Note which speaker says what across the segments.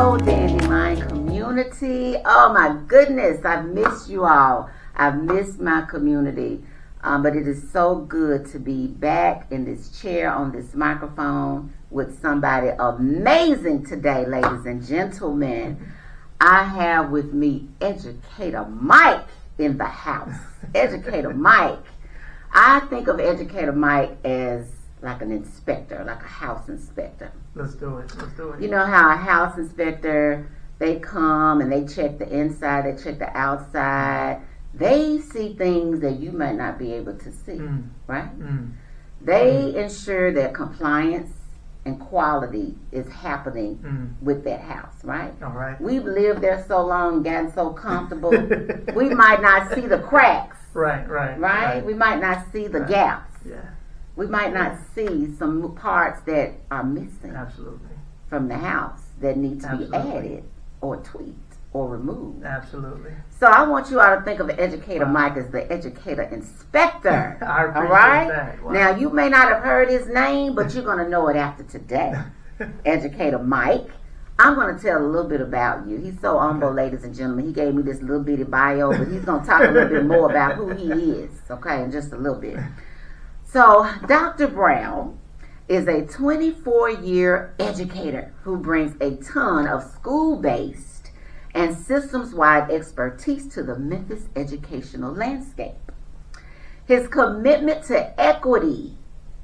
Speaker 1: Hello, Dandelion community. Oh my goodness, I've missed you all. I've missed my community. But it is so good to be back in this chair on this microphone with somebody amazing today, ladies and gentlemen. I have with me Educator Mike in the house. Educator Mike. I think of Educator Mike as like an inspector, like a house inspector.
Speaker 2: Let's do it.
Speaker 1: You know how a house inspector, they come and they check the inside, they check the outside. They see things that you might not be able to see, right? They ensure that compliance and quality is happening with that house, right?
Speaker 2: All right.
Speaker 1: We've lived there so long, gotten so comfortable, we might not see the cracks. Right? We might not see the gaps.
Speaker 2: Yeah.
Speaker 1: We might not see some parts that are missing from the house that need to be added or tweaked or removed.
Speaker 2: Absolutely.
Speaker 1: So I want you all to think of Educator Mike as the educator inspector.
Speaker 2: I appreciate
Speaker 1: all right?
Speaker 2: that. Wow.
Speaker 1: Now, you may not have heard his name, but you're going to know it after today. Educator Mike. I'm going to tell a little bit about you. He's so humble, ladies and gentlemen. He gave me this little bitty bio, but he's going to talk a little bit more about who he is, okay, in just a little bit. So, Dr. Brown is a 24-year educator who brings a ton of school-based and systems-wide expertise to the Memphis educational landscape. His commitment to equity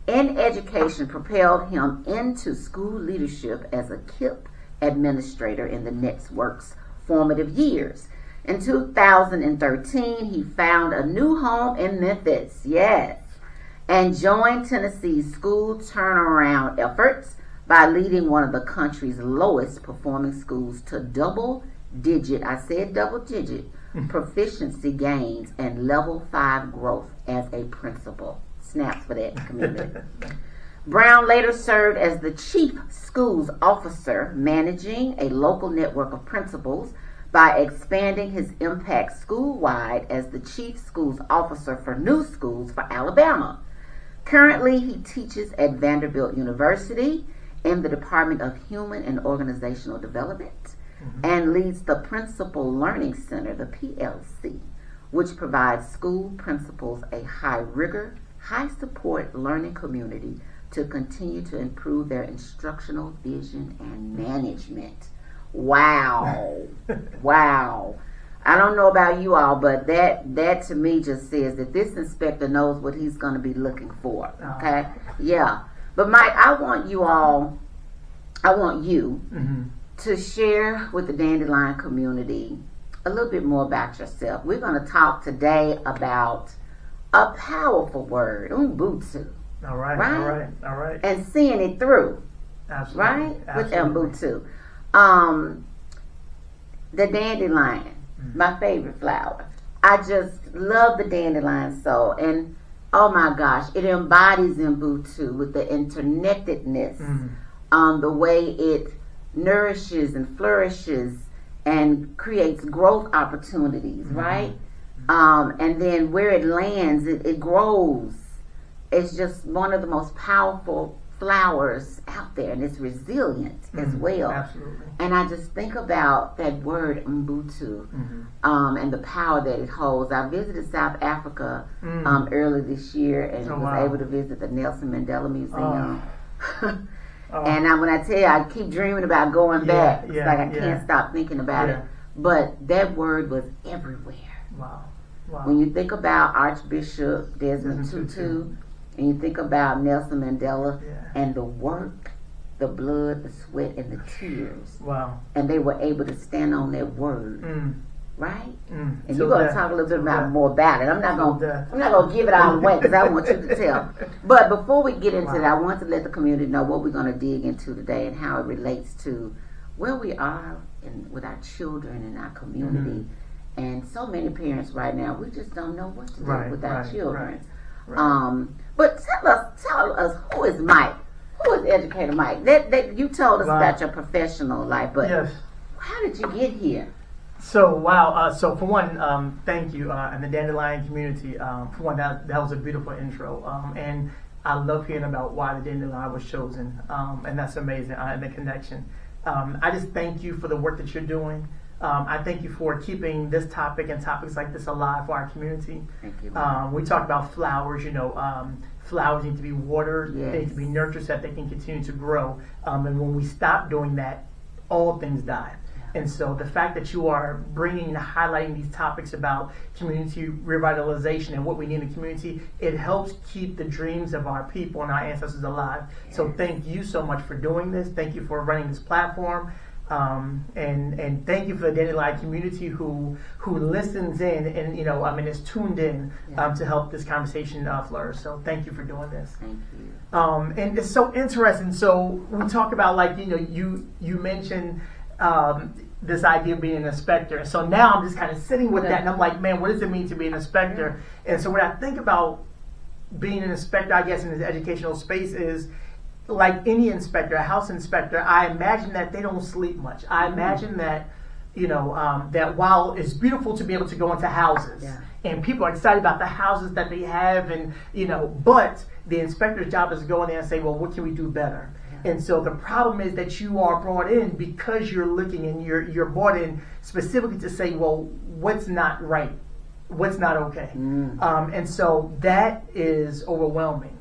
Speaker 1: in education propelled him into school leadership as a KIPP administrator in the network's formative years. In 2013, he found a new home in Memphis, yes, and joined Tennessee's school turnaround efforts by leading one of the country's lowest performing schools to double-digit proficiency gains and level 5 growth as a principal. Snaps for that community. Brown later served as the chief schools officer, managing a local network of principals by expanding his impact school-wide as the chief schools officer for new schools for Alabama. Currently, he teaches at Vanderbilt University in the Department of Human and Organizational Development and leads the Principal Learning Center, the PLC, which provides school principals a high-rigor, high-support learning community to continue to improve their instructional vision and management. Wow. Wow. I don't know about you all, but that to me just says that this inspector knows what he's going to be looking for. Okay? Yeah. But Mike, I want you to share with the Dandelion community a little bit more about yourself. We're going to talk today about a powerful word, Ubuntu.
Speaker 2: All right.
Speaker 1: And seeing it through.
Speaker 2: Absolutely.
Speaker 1: Right?
Speaker 2: Absolutely.
Speaker 1: With Ubuntu. The dandelion, my favorite flower. I just love the dandelion so. And oh my gosh, it embodies Ubuntu with the interconnectedness. The way it nourishes and flourishes and creates growth opportunities, right? And then where it lands, it grows. It's just one of the most powerful flowers out there, and it's resilient as well.
Speaker 2: Absolutely.
Speaker 1: And I just think about that word Ubuntu and the power that it holds. I visited South Africa earlier this year and was able to visit the Nelson Mandela Museum. And when I tell you, I keep dreaming about going back. It's like I can't stop thinking about it. But that word was everywhere.
Speaker 2: Wow.
Speaker 1: When you think about Archbishop Desmond Tutu, and you think about Nelson Mandela and the work, the blood, the sweat, and the tears.
Speaker 2: Wow.
Speaker 1: And they were able to stand on their word. Right? And
Speaker 2: So
Speaker 1: you're going to talk a little bit more about it. I'm not going to give it all away because I want you to tell. But before we get into that, I want to let the community know what we're going to dig into today and how it relates to where we are with our children and our community. And so many parents right now, we just don't know what to do with our children. But tell us who is Mike? Who is Educator Mike? That you told us about your professional life, but how did you get here?
Speaker 2: So so for one, thank you, and the Dandelion community. For one, that was a beautiful intro, and I love hearing about why the Dandelion was chosen, and that's amazing, and the connection. I just thank you for the work that you're doing. I thank you for keeping this topic and topics like this alive for our community.
Speaker 1: Thank you.
Speaker 2: We talk about flowers, flowers need to be watered,
Speaker 1: Yes.
Speaker 2: they need to be nurtured so that they can continue to grow. And when we stop doing that, all things die. And so the fact that you are bringing and highlighting these topics about community revitalization and what we need in the community, it helps keep the dreams of our people and our ancestors alive.
Speaker 1: Yes.
Speaker 2: So thank you so much for doing this. Thank you for running this platform. And thank you for the Dandelion community who listens in and is tuned in to help this conversation flourish. So thank you for doing this.
Speaker 1: Thank you.
Speaker 2: And it's so interesting. So we talk about you mentioned this idea of being an inspector. And so now I'm just kind of sitting with that and I'm like, man, what does it mean to be an inspector? And so when I think about being an inspector, I guess in this educational space is like any inspector, a house inspector, I imagine that they don't sleep much. I imagine that, that while it's beautiful to be able to go into houses and people are excited about the houses that they have and, but the inspector's job is to go in there and say, well, what can we do better? And so the problem is that you are brought in because you're looking and you're brought in specifically to say, well, what's not right? What's not okay? And so that is overwhelming.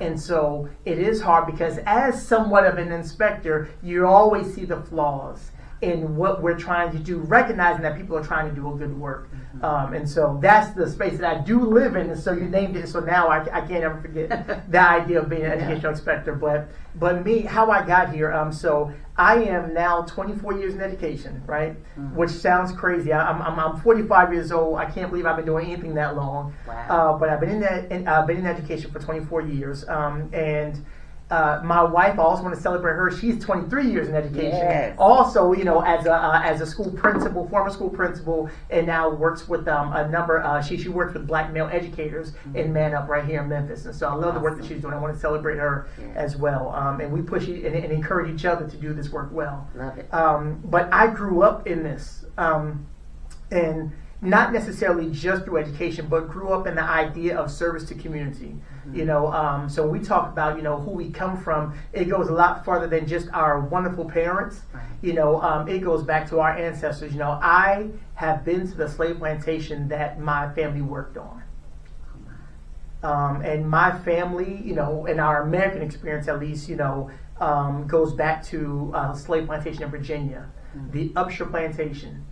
Speaker 2: And so it is hard because as somewhat of an inspector, you always see the flaws in what we're trying to do, recognizing that people are trying to do a good work. And so that's the space that I do live in. And so you named it. So now I can't ever forget the idea of being an educational inspector. But me, how I got here. So I am now 24 years in education, right? Which sounds crazy. I'm 45 years old. I can't believe I've been doing anything that long.
Speaker 1: Wow.
Speaker 2: But I've been in education for 24 years. And my wife, I also want to celebrate her. She's 23 years in education.
Speaker 1: Yes.
Speaker 2: Also, as a school principal, former school principal, and now works with a number. She works with Black male educators in Man Up right here in Memphis. And so I love the work that she's doing. I want to celebrate her as well. And we push and encourage each other to do this work well.
Speaker 1: Love it.
Speaker 2: But I grew up in this, and not necessarily just through education, but grew up in the idea of service to community. So we talk about, who we come from. It goes a lot farther than just our wonderful parents. It goes back to our ancestors. I have been to the slave plantation that my family worked on. And my family, in our American experience at least, goes back to slave plantation in Virginia, the Upshur plantation.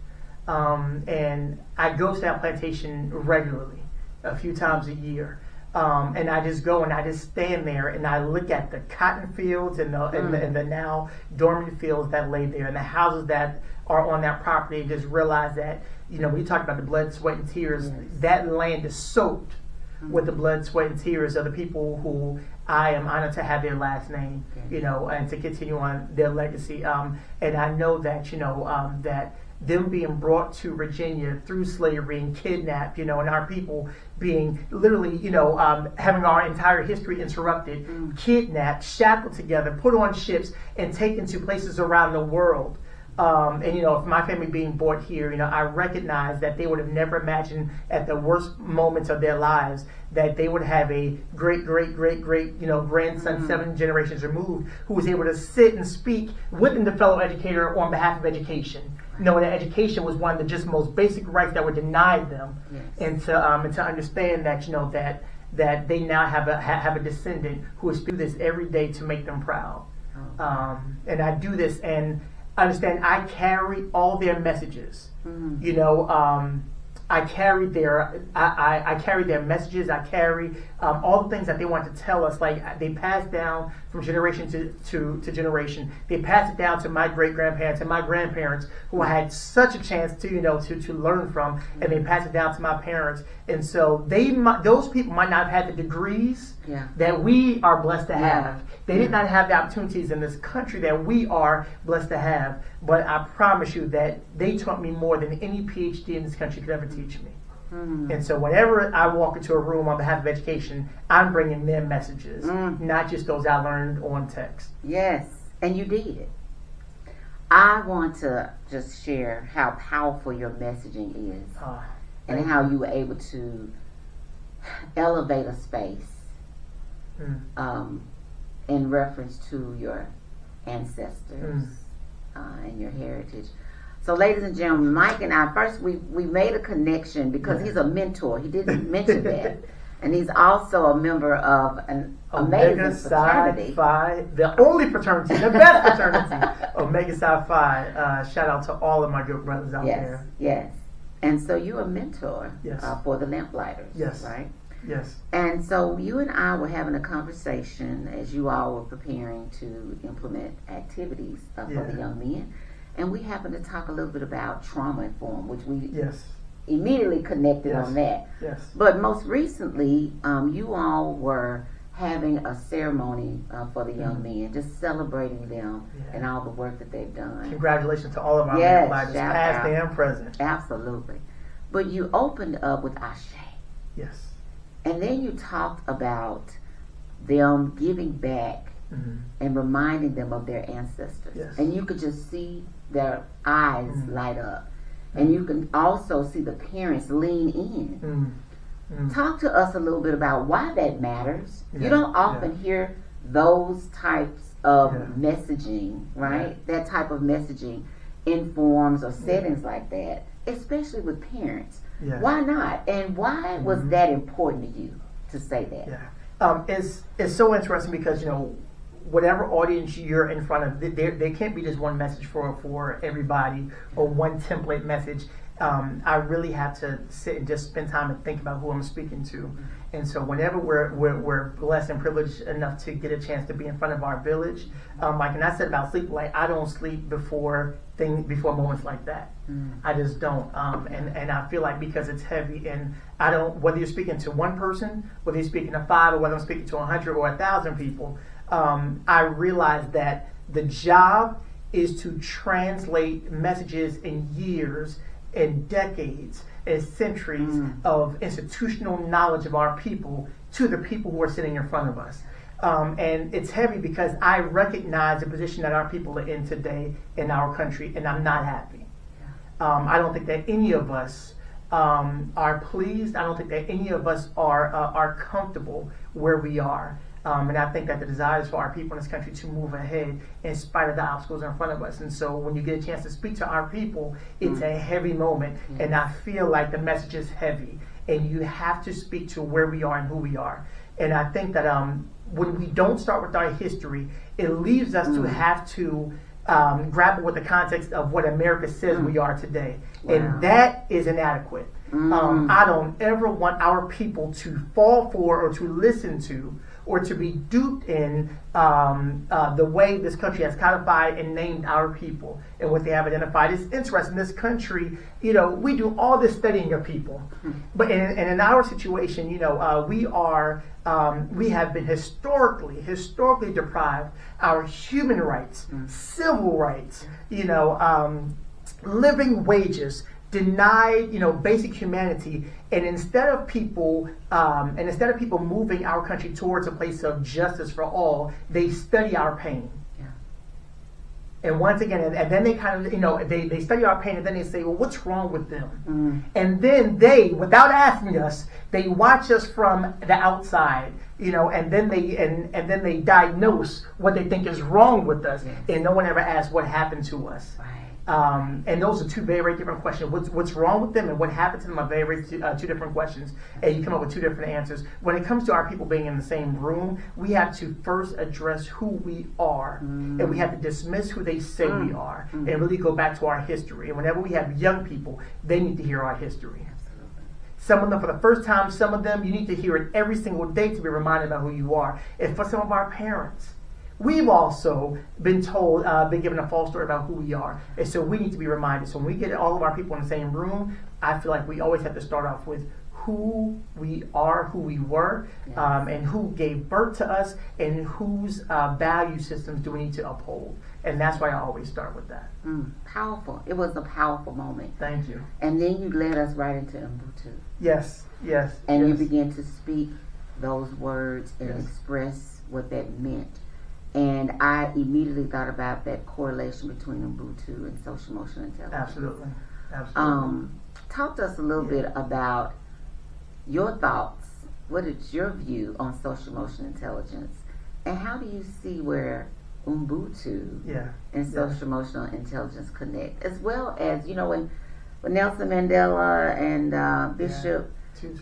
Speaker 2: And I go to that plantation regularly, a few times a year. And I just go and I just stand there and I look at the cotton fields and the now dormant fields that lay there and the houses that are on that property, and just realize that, we talk about the blood, sweat, and tears. That land is soaked with the blood, sweat, and tears of the people who I am honored to have their last name, and to continue on their legacy. And I know that, that them being brought to Virginia through slavery and kidnapped, and our people being literally, having our entire history interrupted, kidnapped, shackled together, put on ships, and taken to places around the world. And my family being brought here, I recognize that they would have never imagined at the worst moments of their lives that they would have a great, grandson, 7 generations removed, who was able to sit and speak with the fellow educator on behalf of education. Knowing that education was one of the just most basic rights that were denied them, and to understand that that they now have a descendant who is doing this every day to make them proud. And I do this and understand I carry all their messages. I carry their messages. I carry all the things that they want to tell us. Like they pass down from generation to generation. They pass it down to my great grandparents and my grandparents, who I had such a chance to learn from, and they pass it down to my parents. And so those people might not have had the degrees that we are blessed to have. They did not have the opportunities in this country that we are blessed to have. But I promise you that they taught me more than any PhD in this country could ever teach me. And so whenever I walk into a room on behalf of education, I'm bringing them messages, not just those I learned on text.
Speaker 1: Yes, and you did it. I want to just share how powerful your messaging is, and how you were able to elevate a space in reference to your ancestors, and your heritage. So, ladies and gentlemen, Mike and I, first we made a connection because he's a mentor. He didn't mention that. And he's also a member of an amazing fraternity.
Speaker 2: Phi, the only fraternity, the best fraternity, Omega Psi Phi. Shout out to all of my good brothers out there.
Speaker 1: Yes. And so you're a mentor for the Lamplighters.
Speaker 2: Yes.
Speaker 1: Right?
Speaker 2: Yes.
Speaker 1: And so you and I were having a conversation as you all were preparing to implement activities for the young men. And we happened to talk a little bit about trauma informed, which we immediately connected on that.
Speaker 2: Yes.
Speaker 1: But most recently, you all were having a ceremony for the young men, just celebrating them and all the work that they've done.
Speaker 2: Congratulations to all of our Lamplighters, past and present.
Speaker 1: Absolutely. But you opened up with Ashe.
Speaker 2: Yes.
Speaker 1: And then you talked about them giving back and reminding them of their ancestors.
Speaker 2: Yes.
Speaker 1: And you could just see their eyes light up. And you can also see the parents lean in. Talk to us a little bit about why that matters. You don't often hear those types of messaging, right? That type of messaging in forums or settings like that, especially with parents. Why not? And why was that important to you to say that?
Speaker 2: It's so interesting because, you know, whatever audience you're in front of, there can't be just one message for everybody or one template message. I really have to sit and just spend time and think about who I'm speaking to. And so whenever we're blessed and privileged enough to get a chance to be in front of our village, like, and I said about sleep, like, I don't sleep before moments like that. I just don't. And I feel like because it's heavy, and I don't, whether you're speaking to one person, whether you're speaking to 5, or whether I'm speaking to 100 or 1,000 people, I realize that the job is to translate messages in years and decades and centuries of institutional knowledge of our people to the people who are sitting in front of us. And it's heavy because I recognize the position that our people are in today in our country, and I'm not happy. I don't think that any of us are pleased. I don't think that any of us are comfortable where we are. And I think that the desire is for our people in this country to move ahead in spite of the obstacles in front of us. And so when you get a chance to speak to our people, it's a heavy moment. And I feel like the message is heavy. And you have to speak to where we are and who we are. And I think that when we don't start with our history, it leaves us to have to grapple with the context of what America says we are today. Wow. And that is inadequate. I don't ever want our people to fall for or to listen to or to be duped in the way this country has codified and named our people and what they have identified. It's interesting, this country, you know, we do all this studying of people, but in our situation, you know, we have been historically deprived our human rights, civil rights, you know, living wages, denied, you know, basic humanity. And instead of people moving our country towards a place of justice for all, they study our pain. And once again, and then they kind of, you know, they study our pain, and then they say, well, what's wrong with them? And then they, without asking us, they watch us from the outside, you know, and then they diagnose what they think is wrong with us, and no one ever asks what happened to us. And those are two very, very different questions. What's wrong with them and what happened to them are very, very two different questions. And you come up with two different answers. When it comes to our people being in the same room, we have to first address who we are. And we have to dismiss who they say we are. And really go back to our history. And whenever we have young people, they need to hear our history. Some of them for the first time, some of them you need to hear it every single day to be reminded about who you are. And for some of our parents, we've also been told, been given a false story about who we are. And so we need to be reminded. So when we get all of our people in the same room, I feel like we always have to start off with who we are, who we were, and who gave birth to us, and whose value systems do we need to uphold. And that's why I always start with that.
Speaker 1: Powerful. It was a powerful moment.
Speaker 2: Thank you.
Speaker 1: And then you led us right into Ubuntu.
Speaker 2: Yes.
Speaker 1: And you began to speak those words and express what that meant. And I immediately thought about that correlation between Ubuntu and social emotional intelligence.
Speaker 2: Absolutely.
Speaker 1: Talk to us a little bit about your thoughts. What is your view on social emotional intelligence? And how do you see where Ubuntu
Speaker 2: Yeah.
Speaker 1: and social emotional intelligence connect, as well as when Nelson Mandela and Bishop,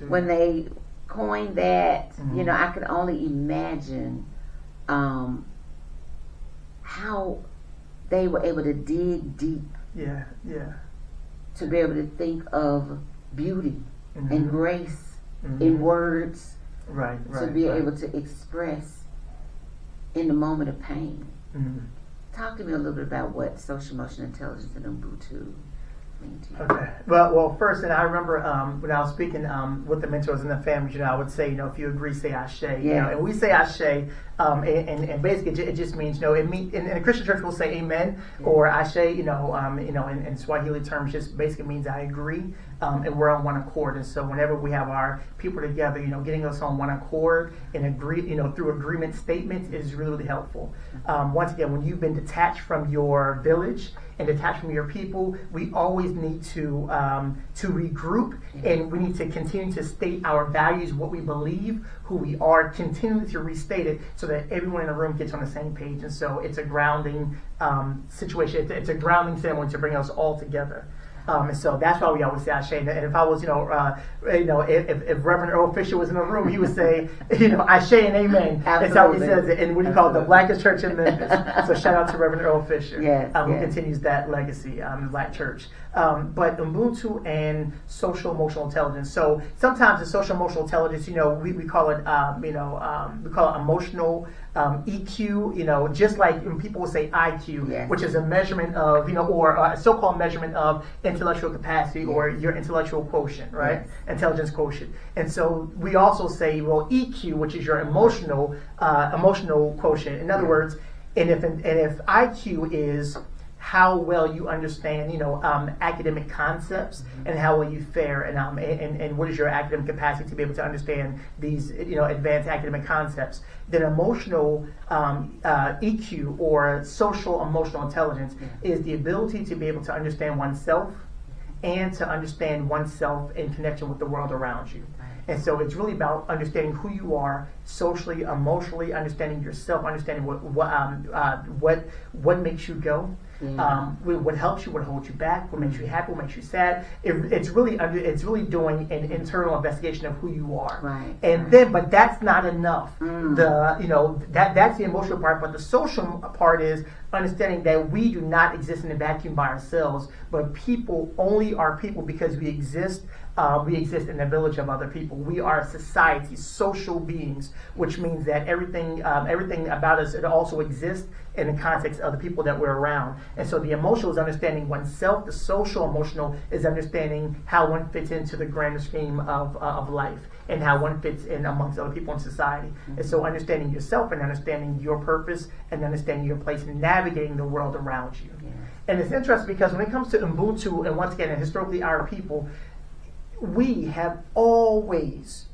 Speaker 1: when they coined that, I could only imagine how they were able to dig deep.
Speaker 2: Yeah.
Speaker 1: To be able to think of beauty and grace in words,
Speaker 2: right,
Speaker 1: to be able to express in the moment of pain. Talk to me a little bit about what social emotional intelligence and Ubuntu mean to you.
Speaker 2: Okay. Well, first, and I remember when I was speaking with the mentors and the families, I would say, if you agree, say Ashe. And we say Ashe, and basically it just means, in a Christian church we'll say Amen, or Ashe, in Swahili terms, just basically means I agree, and we're on one accord. And so whenever we have our people together, getting us on one accord and agree, through agreement statements is really, really helpful. Once again, when you've been detached from your village and detached from your people, we always need to regroup, and we need to continue to state our values, what we believe, who we are, continually to restate it so that everyone in the room gets on the same page. And so it's a grounding situation. It's a grounding ceremony to bring us all together. And so that's why we always say Ashe. And if I was, if Reverend Earl Fisher was in the room, he would say, Ashe and Amen. That's how he says it in what he called the Blackest Church in Memphis. So shout out to Reverend Earl Fisher, who continues that legacy in the Black Church. But Ubuntu and social emotional intelligence. So sometimes the social emotional intelligence, we call it, we call it emotional EQ. Just like when people will say IQ, which is a measurement of, or a so-called measurement of intellectual capacity or your intellectual quotient, right? Intelligence quotient. And so we also say, EQ, which is your emotional quotient. In other words, and if IQ is how well you understand, academic concepts, and how well you fare, and what is your academic capacity to be able to understand these, advanced academic concepts, then emotional EQ, or social emotional intelligence, is the ability to be able to understand oneself and to understand oneself in connection with the world around you. And so it's really about understanding who you are socially, emotionally, understanding yourself, understanding what makes you go. What helps you, what holds you back, what makes you happy, what makes you sad. It's really doing an internal investigation of who you are.
Speaker 1: Right.
Speaker 2: And then, but that's not enough. That's the emotional part. But the social part is understanding that we do not exist in a vacuum by ourselves, but people only are people because we exist. We exist in a village of other people. We are a society, social beings, which means that everything about us, it also exists in the context of the people that we're around. And so the emotional is understanding oneself. The social emotional is understanding how one fits into the grander scheme of life, and how one fits in amongst other people in society. And so understanding yourself and understanding your purpose and understanding your place and navigating the world around you. And it's interesting because when it comes to Ubuntu, and once again, and historically our people, we have always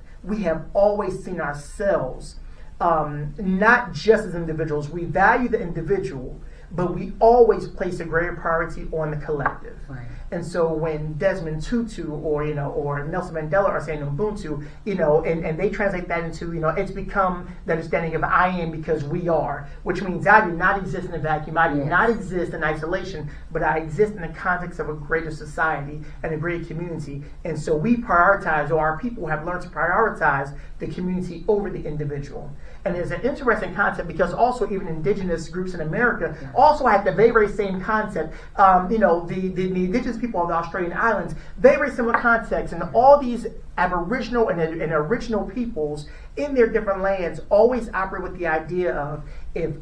Speaker 2: seen ourselves not just as individuals. We value the individual, but we always place a greater priority on the collective.
Speaker 1: Right.
Speaker 2: And so when Desmond Tutu or Nelson Mandela are saying Ubuntu, and they translate that into, it's become the understanding of I am because we are, which means I do not exist in a vacuum. I do not exist in isolation, but I exist in the context of a greater society and a greater community. And so we prioritize, or our people have learned to prioritize the community over the individual. And there's an interesting concept because also even indigenous groups in America also have the very, very same concept. The indigenous people of the Australian islands, very, very similar concepts. And all these Aboriginal and original peoples in their different lands always operate with the idea of if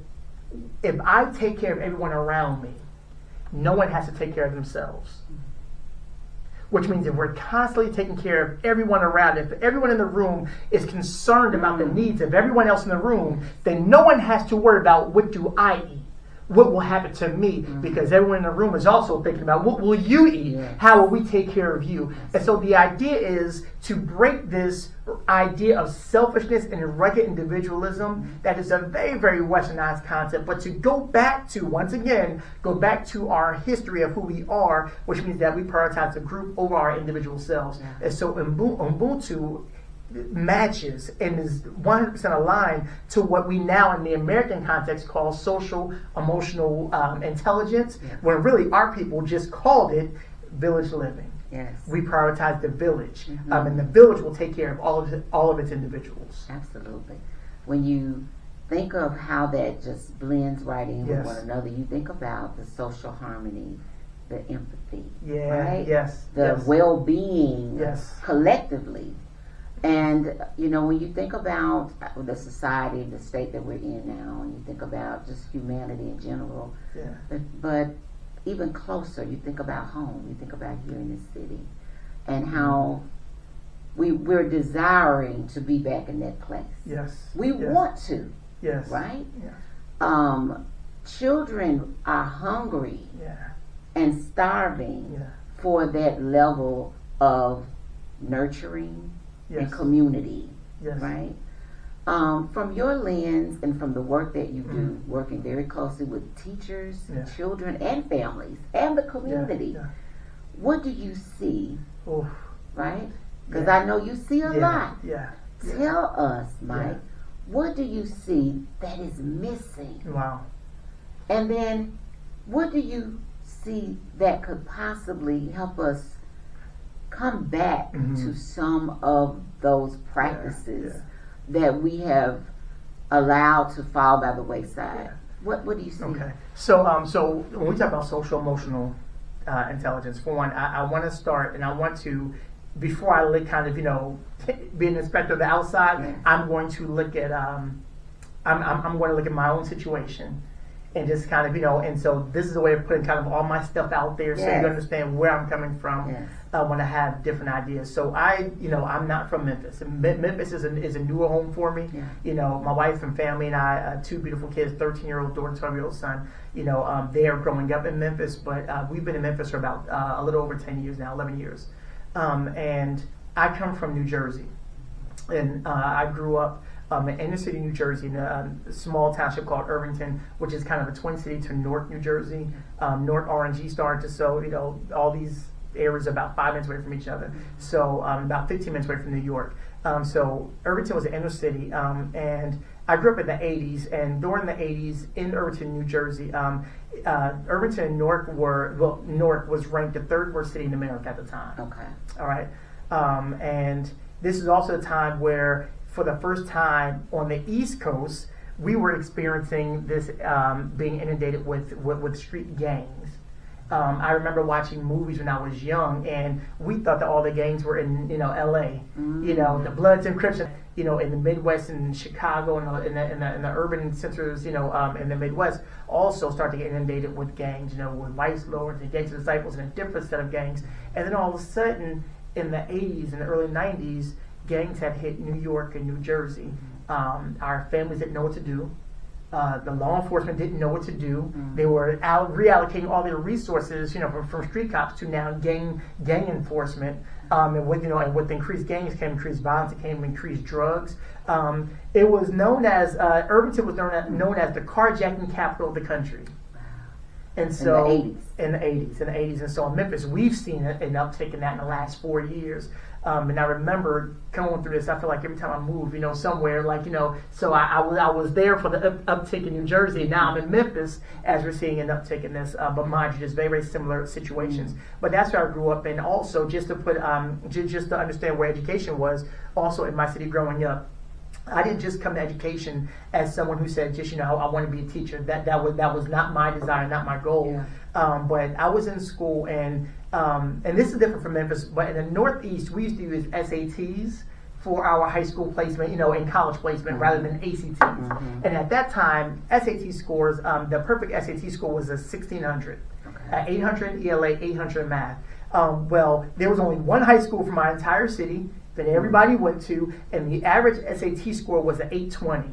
Speaker 2: I take care of everyone around me, no one has to take care of themselves. Which means if we're constantly taking care of everyone around, if everyone in the room is concerned about the needs of everyone else in the room, then no one has to worry about what do I eat, what will happen to me, because everyone in the room is also thinking about what will you eat, how will we take care of you. And so the idea is to break this idea of selfishness and rugged individualism that is a very, very westernized concept, but to go back to our history of who we are, which means that we prioritize the group over our individual selves. And so Ubuntu matches and is 100% aligned to what we now in the American context call social emotional intelligence, when really our people just called it village living.
Speaker 1: Yes.
Speaker 2: We prioritize the village, and the village will take care of all of its individuals.
Speaker 1: Absolutely. When you think of how that just blends right in with one another, you think about the social harmony, the empathy, right? The well-being collectively. And, you know, when you think about the society, the state that we're in now, and you think about just humanity in general, but even closer, you think about home, you think about here in this city, and how we're desiring to be back in that place. We want to, right? Children are hungry and starving for that level of nurturing and community, right? From your lens and from the work that you do, working very closely with teachers, children, and families, and the community, what do you see, right? Because I know you see a lot. Tell us, Mike, what do you see that is missing? And then, what do you see that could possibly help us come back to some of those practices that we have allowed to fall by the wayside? What do you see?
Speaker 2: Okay. So when we talk about social emotional intelligence, for one, I want to start, and I want to, before I look kind of, you know, be an inspector of the outside, I'm going to look at I'm going to look at my own situation. And just kind of, you know, and so this is a way of putting kind of all my stuff out there, so you understand where I'm coming from when I have different ideas. So I'm not from Memphis. Memphis is a newer home for me. You know, my wife and family and I, two beautiful kids, 13-year-old daughter, 12-year-old son. You know, they are growing up in Memphis, but we've been in Memphis for about a little over 10 years now, 11 years. And I come from New Jersey, and I grew up in inner city New Jersey, in a small township called Irvington, which is kind of a twin city to North New Jersey. North RNG started to, so, you know, all these areas are about 5 minutes away from each other. So about 15 minutes away from New York. So Irvington was the inner city, and I grew up in the 80s, and during the 80s in Irvington, New Jersey, Irvington and Newark Newark was ranked the third worst city in America at the time.
Speaker 1: Okay.
Speaker 2: All right. And this is also a time where, for the first time on the East Coast, we were experiencing this being inundated with street gangs. I remember watching movies when I was young, and we thought that all the gangs were in, you know, L.A. You know, the Bloods and Crips, you know, in the Midwest and Chicago and in the urban centers, you know, in the Midwest, also started to get inundated with gangs. You know, with Vice Lords and Gangs of Disciples and a different set of gangs. And then all of a sudden, in the 80s and the early 90s, gangs had hit New York and New Jersey. Our families didn't know what to do. The law enforcement didn't know what to do. They were reallocating all their resources, you know, from street cops to now gang enforcement. And with increased gangs came increased violence. It came increased drugs. It was known as Irvington was known as the carjacking capital of the country. And so in the 80s, and so in Memphis, we've seen an uptick in that in the last 4 years. And I remember going through this. I feel like every time I move, you know, somewhere, like, you know, so I was there for the uptick in New Jersey. Now I'm in Memphis as we're seeing an uptick in this. But mind you, just very, very similar situations. But that's where I grew up. And also, just to put, just to understand where education was, also in my city growing up, I didn't just come to education as someone who said, just, you know, I want to be a teacher. That was not my desire, not my goal. But I was in school, and this is different from Memphis, but in the Northeast, we used to use SATs for our high school placement, you know, in college placement, rather than ACTs. And at that time, SAT scores, the perfect SAT score was a 1600, 800 ELA, 800 math. Well, there was only one high school for my entire city that everybody went to, and the average SAT score was an 820.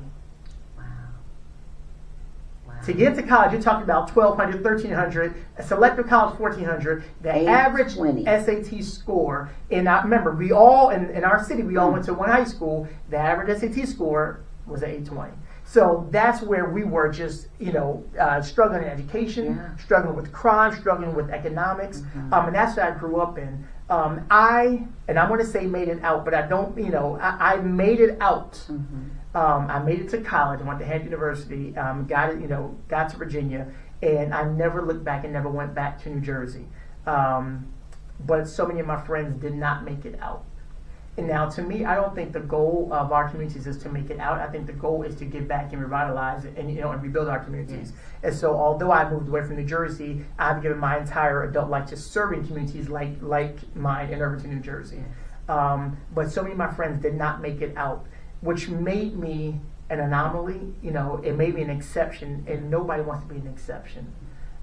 Speaker 2: To get to college, you're talking about 1,200, 1,300, a selective college 1,400. The average SAT score, and I remember, we all, in our city, we all went to one high school. The average SAT score was an 820. So that's where we were just, you know, struggling in education, struggling with crime, struggling with economics. And that's what I grew up in. I want to say made it out, but I don't, I made it out. I made it to college. I went to Hampton University, got to Virginia, and I never looked back and never went back to New Jersey. But so many of my friends did not make it out. And now, to me, I don't think the goal of our communities is to make it out. I think the goal is to give back and revitalize it, and rebuild our communities. And so, although I moved away from New Jersey, I've given my entire adult life to serving communities like mine in Irvington, New Jersey. But so many of my friends did not make it out, which made me an anomaly. It made me an exception, and nobody wants to be an exception.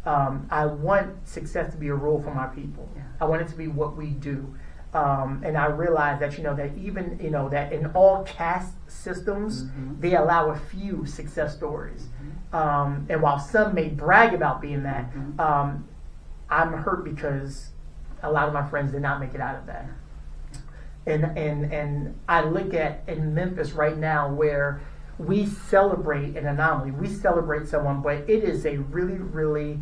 Speaker 2: I want success to be a rule for my people. I want it to be what we do. And I realized that that even that in all caste systems, they allow a few success stories. And while some may brag about being that, I'm hurt because a lot of my friends did not make it out of that. And I look at in Memphis right now where we celebrate an anomaly. We celebrate someone, but it is a really, really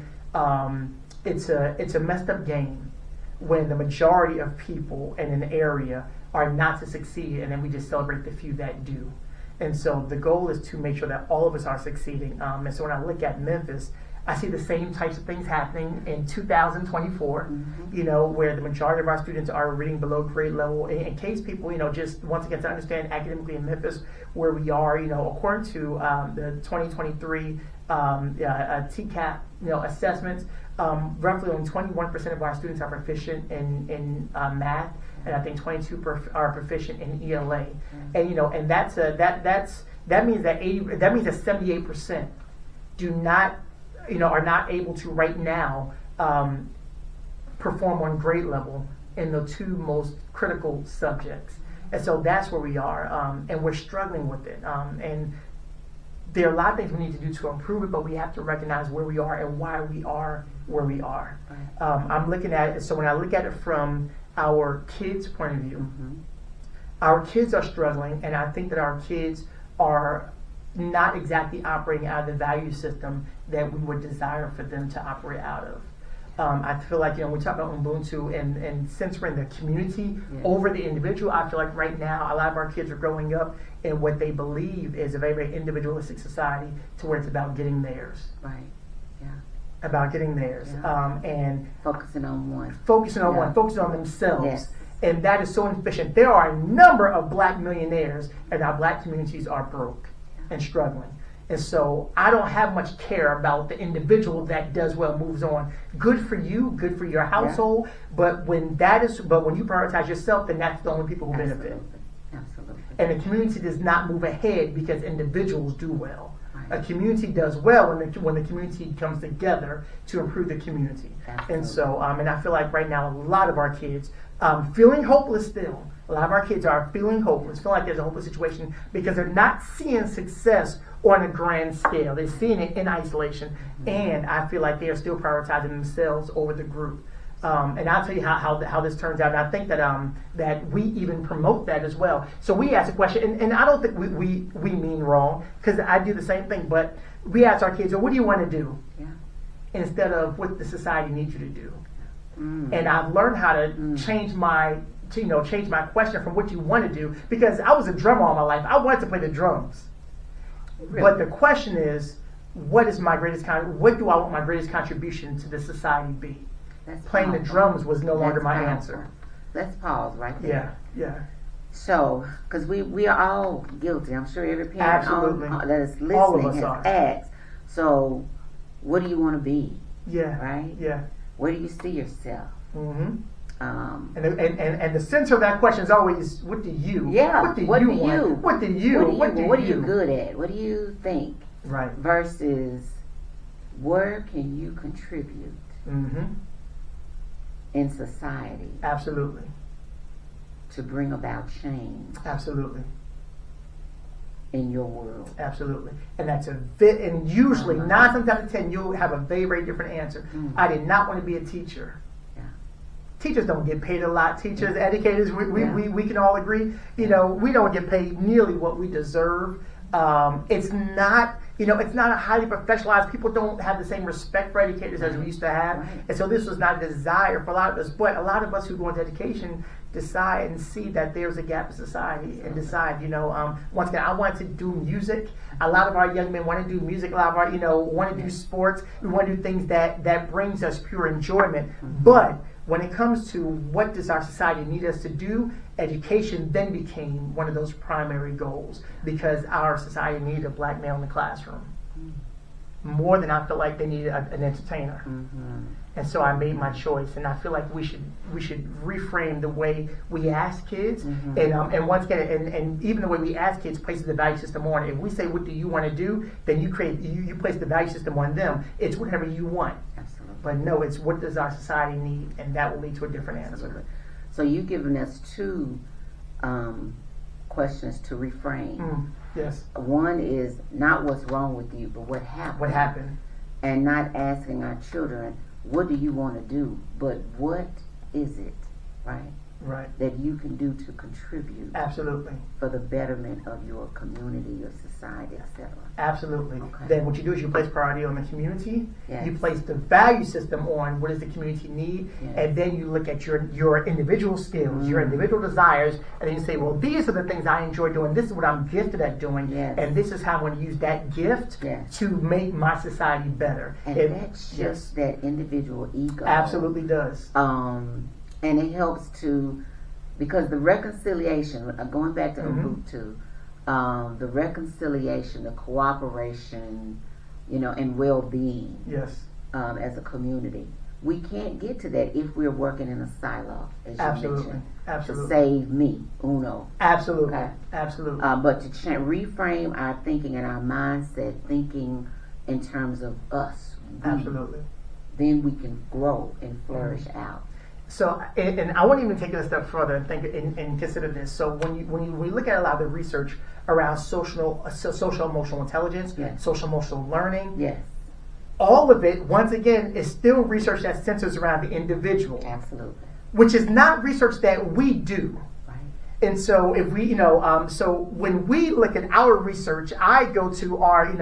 Speaker 2: it's a messed up game when the majority of people in an area are not to succeed, and then we just celebrate the few that do. And so the goal is to make sure that all of us are succeeding. And so when I look at Memphis, I see the same types of things happening in 2024, where the majority of our students are reading below grade level. In case people, just once again to understand academically in Memphis where we are, according to the 2023 TCAP, assessments, roughly only 21% of our students are proficient in math, and I think 22% are proficient in ELA. And and that means that 78% do not are not able to right now perform on grade level in the two most critical subjects. And so that's where we are, and we're struggling with it. And there are a lot of things we need to do to improve it, but we have to recognize where we are and why we are where we are. I'm looking at it, so when I look at it from our kids' point of view, our kids are struggling, and I think that our kids are not exactly operating out of the value system that we would desire for them to operate out of. I feel like, we talk about Ubuntu and censoring the community over the individual. I feel like right now a lot of our kids are growing up in what they believe is a very, very individualistic society to where it's about getting theirs.
Speaker 1: Right. Yeah.
Speaker 2: About getting theirs. And
Speaker 1: focusing on one.
Speaker 2: Focusing on themselves.
Speaker 1: Yes.
Speaker 2: And that is so inefficient. There are a number of black millionaires, and our black communities are broke and struggling. And so I don't have much care about the individual that does well, moves on. Good for you, good for your household. But when you prioritize yourself, then that's the only people who benefit.
Speaker 1: Absolutely.
Speaker 2: And the community does not move ahead because individuals do well. A community does well when the community comes together to improve the community.
Speaker 1: Absolutely.
Speaker 2: And so, and I feel like right now a lot of our kids feeling hopeless still. A lot of our kids are feeling hopeless, feel like there's a hopeless situation because they're not seeing success on a grand scale. They're seeing it in isolation, and I feel like they are still prioritizing themselves over the group. And I'll tell you how this turns out. And I think that we even promote that as well. So we ask a question, and I don't think we mean wrong, because I do the same thing. But we ask our kids, well, what do you want to do? Instead of what the society needs you to do. And I've learned how to change my question from what you want to do, because I was a drummer all my life. I wanted to play the drums. Really? But the question is, what do I want my greatest contribution to the society be? Playing the drums was no longer my answer.
Speaker 1: Let's pause right there.
Speaker 2: Yeah.
Speaker 1: So, because we are all guilty. I'm sure every parent that is listening has asked. So, what do you want to be?
Speaker 2: Yeah.
Speaker 1: Right?
Speaker 2: Yeah.
Speaker 1: Where do you see yourself?
Speaker 2: And the center of that question is always, what do you?
Speaker 1: Yeah.
Speaker 2: What do you want? What are you
Speaker 1: good at? What do you think?
Speaker 2: Right.
Speaker 1: Versus, where can you contribute in society?
Speaker 2: Absolutely.
Speaker 1: To bring about change.
Speaker 2: Absolutely.
Speaker 1: In your world.
Speaker 2: Absolutely. And that's and usually 9 times out of 10 you'll have a very, very different answer. I did not want to be a teacher. Teachers don't get paid a lot. Teachers, educators, we can all agree, we don't get paid nearly what we deserve. It's not it's not a highly professionalized. People don't have the same respect for educators as we used to have, and so this was not a desire for a lot of us. But a lot of us who go into education decide and see that there's a gap in society, and decide, once again, I want to do music. A lot of our young men want to do music. A lot of our, want to do sports. We want to do things that brings us pure enjoyment. But when it comes to what does our society need us to do, education then became one of those primary goals, because our society needed a black male in the classroom more than I feel like they needed an entertainer. And so I made my choice, and I feel like we should reframe the way we ask kids, and once again, and even the way we ask kids places the value system on it. If we say, what do you want to do, then you place the value system on them. It's whatever you want.
Speaker 1: Absolutely.
Speaker 2: But no, it's what does our society need, and that will lead to a different answer.
Speaker 1: So you've given us two questions to reframe.
Speaker 2: Yes.
Speaker 1: One is not what's wrong with you, but what happened.
Speaker 2: What happened?
Speaker 1: And not asking our children, what do you want to do, but what is it, right?
Speaker 2: Right.
Speaker 1: That you can do to contribute.
Speaker 2: Absolutely.
Speaker 1: For the betterment of your community, your society, etc.
Speaker 2: Absolutely.
Speaker 1: Okay.
Speaker 2: Then what you do is you place priority on the community.
Speaker 1: Yes.
Speaker 2: You place the value system on what does the community need, and then you look at your individual skills, your individual desires, and then you say, well, these are the things I enjoy doing. This is what I'm gifted at doing, and this is how I'm going to use that gift to make my society better.
Speaker 1: And that shifts that individual ego.
Speaker 2: Absolutely does.
Speaker 1: And it helps to, because the reconciliation, going back to Ubuntu, the reconciliation, the cooperation, and well-being, as a community. We can't get to that if we're working in a silo, as you mentioned.
Speaker 2: Absolutely.
Speaker 1: To save me, uno.
Speaker 2: Absolutely.
Speaker 1: Okay?
Speaker 2: Absolutely.
Speaker 1: But to reframe our thinking and our mindset, thinking in terms of us.
Speaker 2: Absolutely.
Speaker 1: Then we can grow and flourish out.
Speaker 2: So, and I want to even take it a step further and think and consider this. So, when you look at a lot of the research around social emotional intelligence, social emotional learning, all of it, once again, is still research that centers around the individual.
Speaker 1: Absolutely.
Speaker 2: Which is not research that we do.
Speaker 1: Right.
Speaker 2: And so, if we, so when we look at our research, I go to our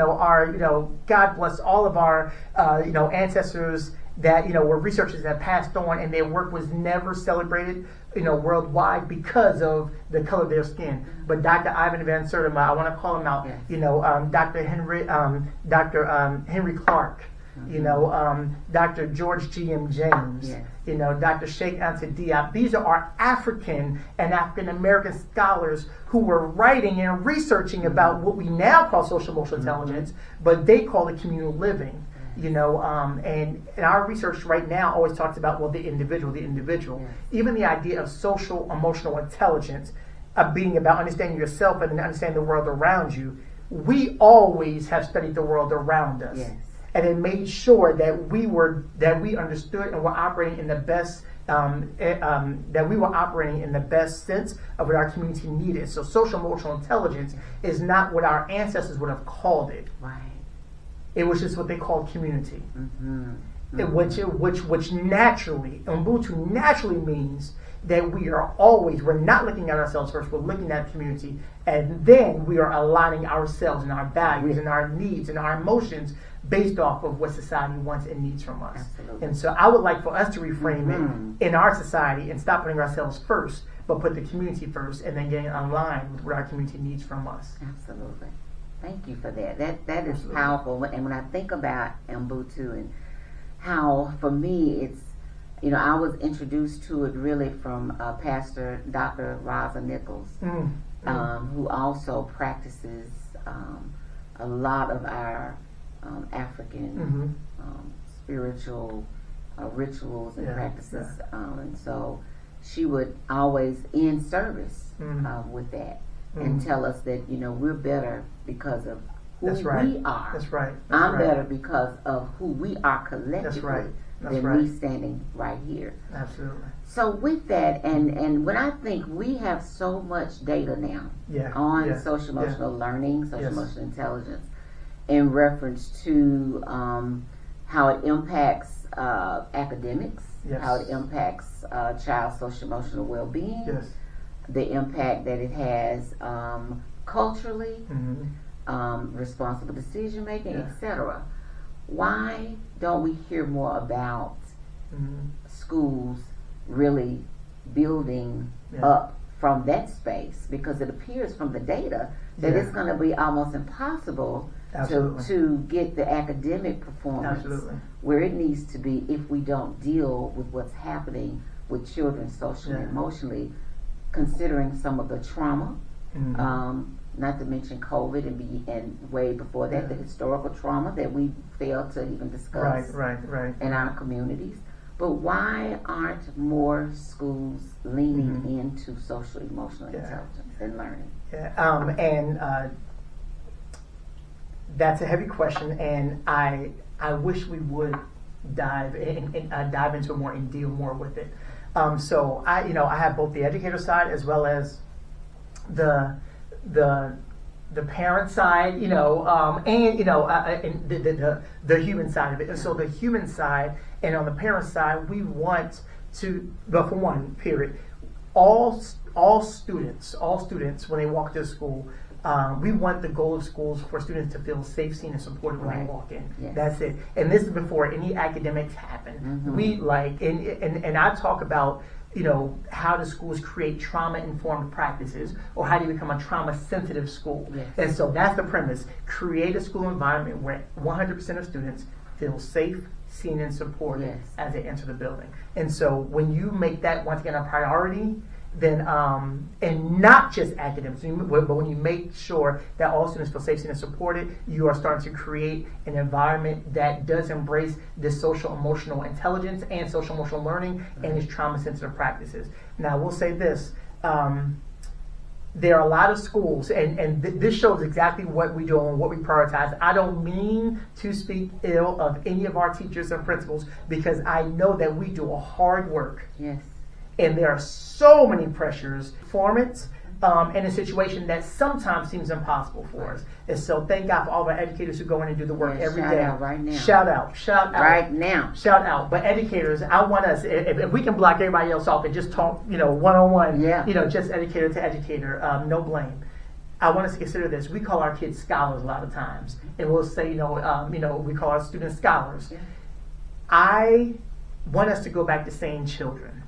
Speaker 2: God bless all of our, ancestors that were researchers that passed on, and their work was never celebrated worldwide because of the color of their skin. But Dr. Ivan Van Sertima, I want to call him out. Dr. Henry Clark, Dr. George G.M. James, Dr. Sheikh Anta Diop. These are our African and African American scholars who were writing and researching about what we now call social emotional intelligence, but they call it communal living. And our research right now always talks about, the individual. Even the idea of social emotional intelligence, being about understanding yourself and understanding the world around you. We always have studied the world around us, and it made sure that we understood and were operating in the best sense of what our community needed. So social emotional intelligence is not what our ancestors would have called it.
Speaker 1: Right.
Speaker 2: It was just what they called community, which naturally, Ubuntu naturally means that we're not looking at ourselves first, we're looking at the community, and then we are aligning ourselves and our values and our needs and our emotions based off of what society wants and needs from us.
Speaker 1: Absolutely.
Speaker 2: And so I would like for us to reframe it in our society and stop putting ourselves first, but put the community first, and then getting aligned with what our community needs from us.
Speaker 1: Absolutely. Thank you for that. That is powerful. And when I think about Ubuntu and how, for me, it's, I was introduced to it really from Pastor Dr. Raza Nichols, who also practices a lot of our African spiritual rituals and practices. And so she would always end service with that. And tell us that we're better because of who we are.
Speaker 2: That's right.
Speaker 1: I'm better because of who we are collectively than me standing right here.
Speaker 2: Absolutely.
Speaker 1: So with that, and when I think we have so much data now on social emotional learning, social emotional intelligence, in reference to how it impacts academics, how it impacts child social emotional well-being. The impact that it has culturally, responsible decision making,
Speaker 2: Yeah.
Speaker 1: etc. Why don't we hear more about schools really building up from that space? Because it appears from the data that it's going to be almost impossible to get the academic performance where it needs to be if we don't deal with what's happening with children socially and emotionally, considering some of the trauma, not to mention COVID and way before that, the historical trauma that we failed to even discuss in our communities. But why aren't more schools leaning into social emotional intelligence and learning?
Speaker 2: That's a heavy question, and I wish we would dive into it more and deal more with it. So I have both the educator side as well as the parent side, and the human side of it. And so the human side and on the parent side, we want to, but for one, period, all students when they walk to school, we want the goal of schools for students to feel safe, seen, and supported when they walk in.
Speaker 1: Yes.
Speaker 2: That's it. And this is before any academics happen. We and I talk about, how do schools create trauma-informed practices, or how do you become a trauma-sensitive school?
Speaker 1: Yes.
Speaker 2: And so that's the premise. Create a school environment where 100% of students feel safe, seen, and supported as they enter the building. And so when you make that, once again, a priority, then and not just academics, but when you make sure that all students feel safe, seen, and supported, you are starting to create an environment that does embrace this social emotional intelligence and social emotional learning and these trauma sensitive practices. Now, we'll say this. There are a lot of schools, and this shows exactly what we do and what we prioritize. I don't mean to speak ill of any of our teachers and principals, because I know that we do a hard work.
Speaker 1: Yes.
Speaker 2: And there are so many pressures, performance, in a situation that sometimes seems impossible for us. And so thank God for all of our educators who go in and do the work every day.
Speaker 1: Shout out right now.
Speaker 2: Shout out.
Speaker 1: Right now.
Speaker 2: Shout out. But educators, I want us, if we can block everybody else off and just talk, one-on-one, just educator to educator, no blame. I want us to consider this. We call our kids scholars a lot of times. And we'll say, we call our students scholars. Yeah. I want us to go back to saying children.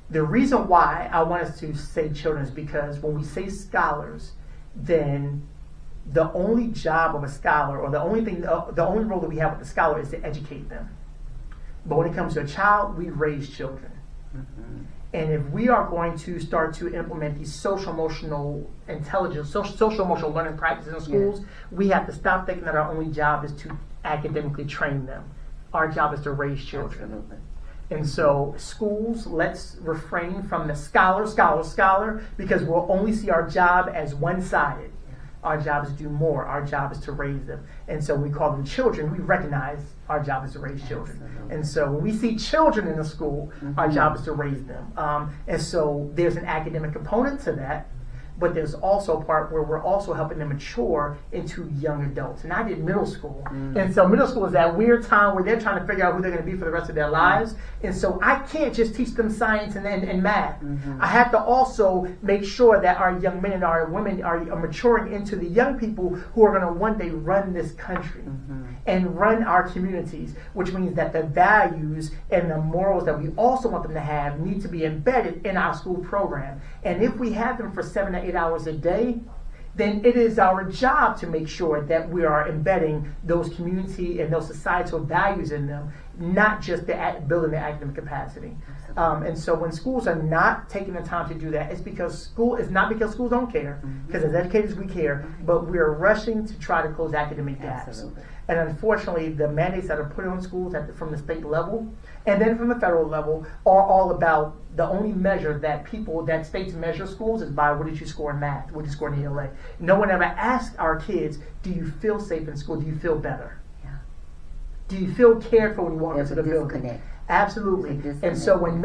Speaker 2: The reason why I want us to say children is because when we say scholars, then the only job of a scholar, or the only role that we have with the scholar, is to educate them. But when it comes to a child, we raise children. And if we are going to start to implement these social emotional intelligence, social emotional learning practices in schools, we have to stop thinking that our only job is to academically train them. Our job is to raise children.
Speaker 1: Absolutely.
Speaker 2: And so schools, let's refrain from the scholar, because we'll only see our job as one-sided. Our job is to do more. Our job is to raise them. And so we call them children. We recognize our job is to raise children.
Speaker 1: Absolutely.
Speaker 2: And so when we see children in the school, our job is to raise them. And so there's an academic component to that, but there's also a part where we're also helping them mature into young adults. And I did middle school. And so middle school is that weird time where they're trying to figure out who they're going to be for the rest of their lives. And so I can't just teach them science and math. I have to also make sure that our young men and our women are maturing into the young people who are going to one day run this country and run our communities, which means that the values and the morals that we also want them to have need to be embedded in our school program. And if we have them for 7 to 8 hours a day, then it is our job to make sure that we are embedding those community and those societal values in them, not just building the academic capacity. And so when schools are not taking the time to do that, it's not because schools don't care, because as educators we care, but we're rushing to try to close academic gaps.
Speaker 1: Absolutely.
Speaker 2: And unfortunately, the mandates that are put on schools from the state level and then from the federal level are all about the only measure that states measure schools is by what did you score in math, what did you score in ELA. No one ever asks our kids, do you feel safe in school? Do you feel better? Yeah. Do you feel cared for when you walk into the building? Absolutely. And so when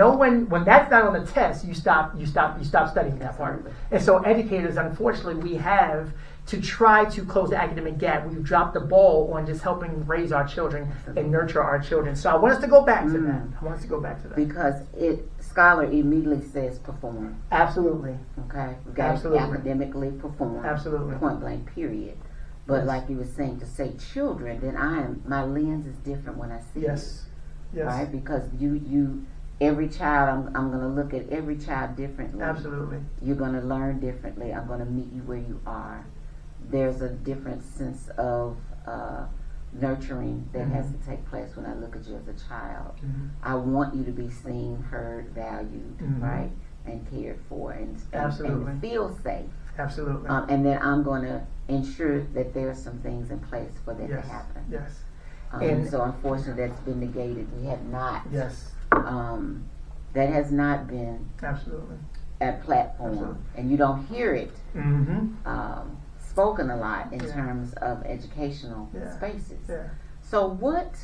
Speaker 2: that's not on the test, you stop studying that part. And so educators, unfortunately, we have to try to close the academic gap. We've dropped the ball on just helping raise our children and nurture our children. So I want us to go back to that. I want us to go back to that.
Speaker 1: Because scholar immediately says perform.
Speaker 2: Absolutely.
Speaker 1: Okay? We got to academically perform.
Speaker 2: Absolutely.
Speaker 1: Point blank, period. But like you were saying, to say children, then my lens is different when I see it.
Speaker 2: Yes.
Speaker 1: Right? Because you every child, I'm going to look at every child differently.
Speaker 2: Absolutely.
Speaker 1: You're going to learn differently. I'm going to meet you where you are. There's a different sense of nurturing that has to take place when I look at you as a child. I want you to be seen, heard, valued, right, and cared for, and feel safe.
Speaker 2: Absolutely.
Speaker 1: And then I'm going to ensure that there are some things in place for that to happen.
Speaker 2: Yes.
Speaker 1: And so unfortunately that's been negated. We have not.
Speaker 2: Yes.
Speaker 1: That has not been a platform, and you don't hear it spoken a lot in terms of educational spaces. So what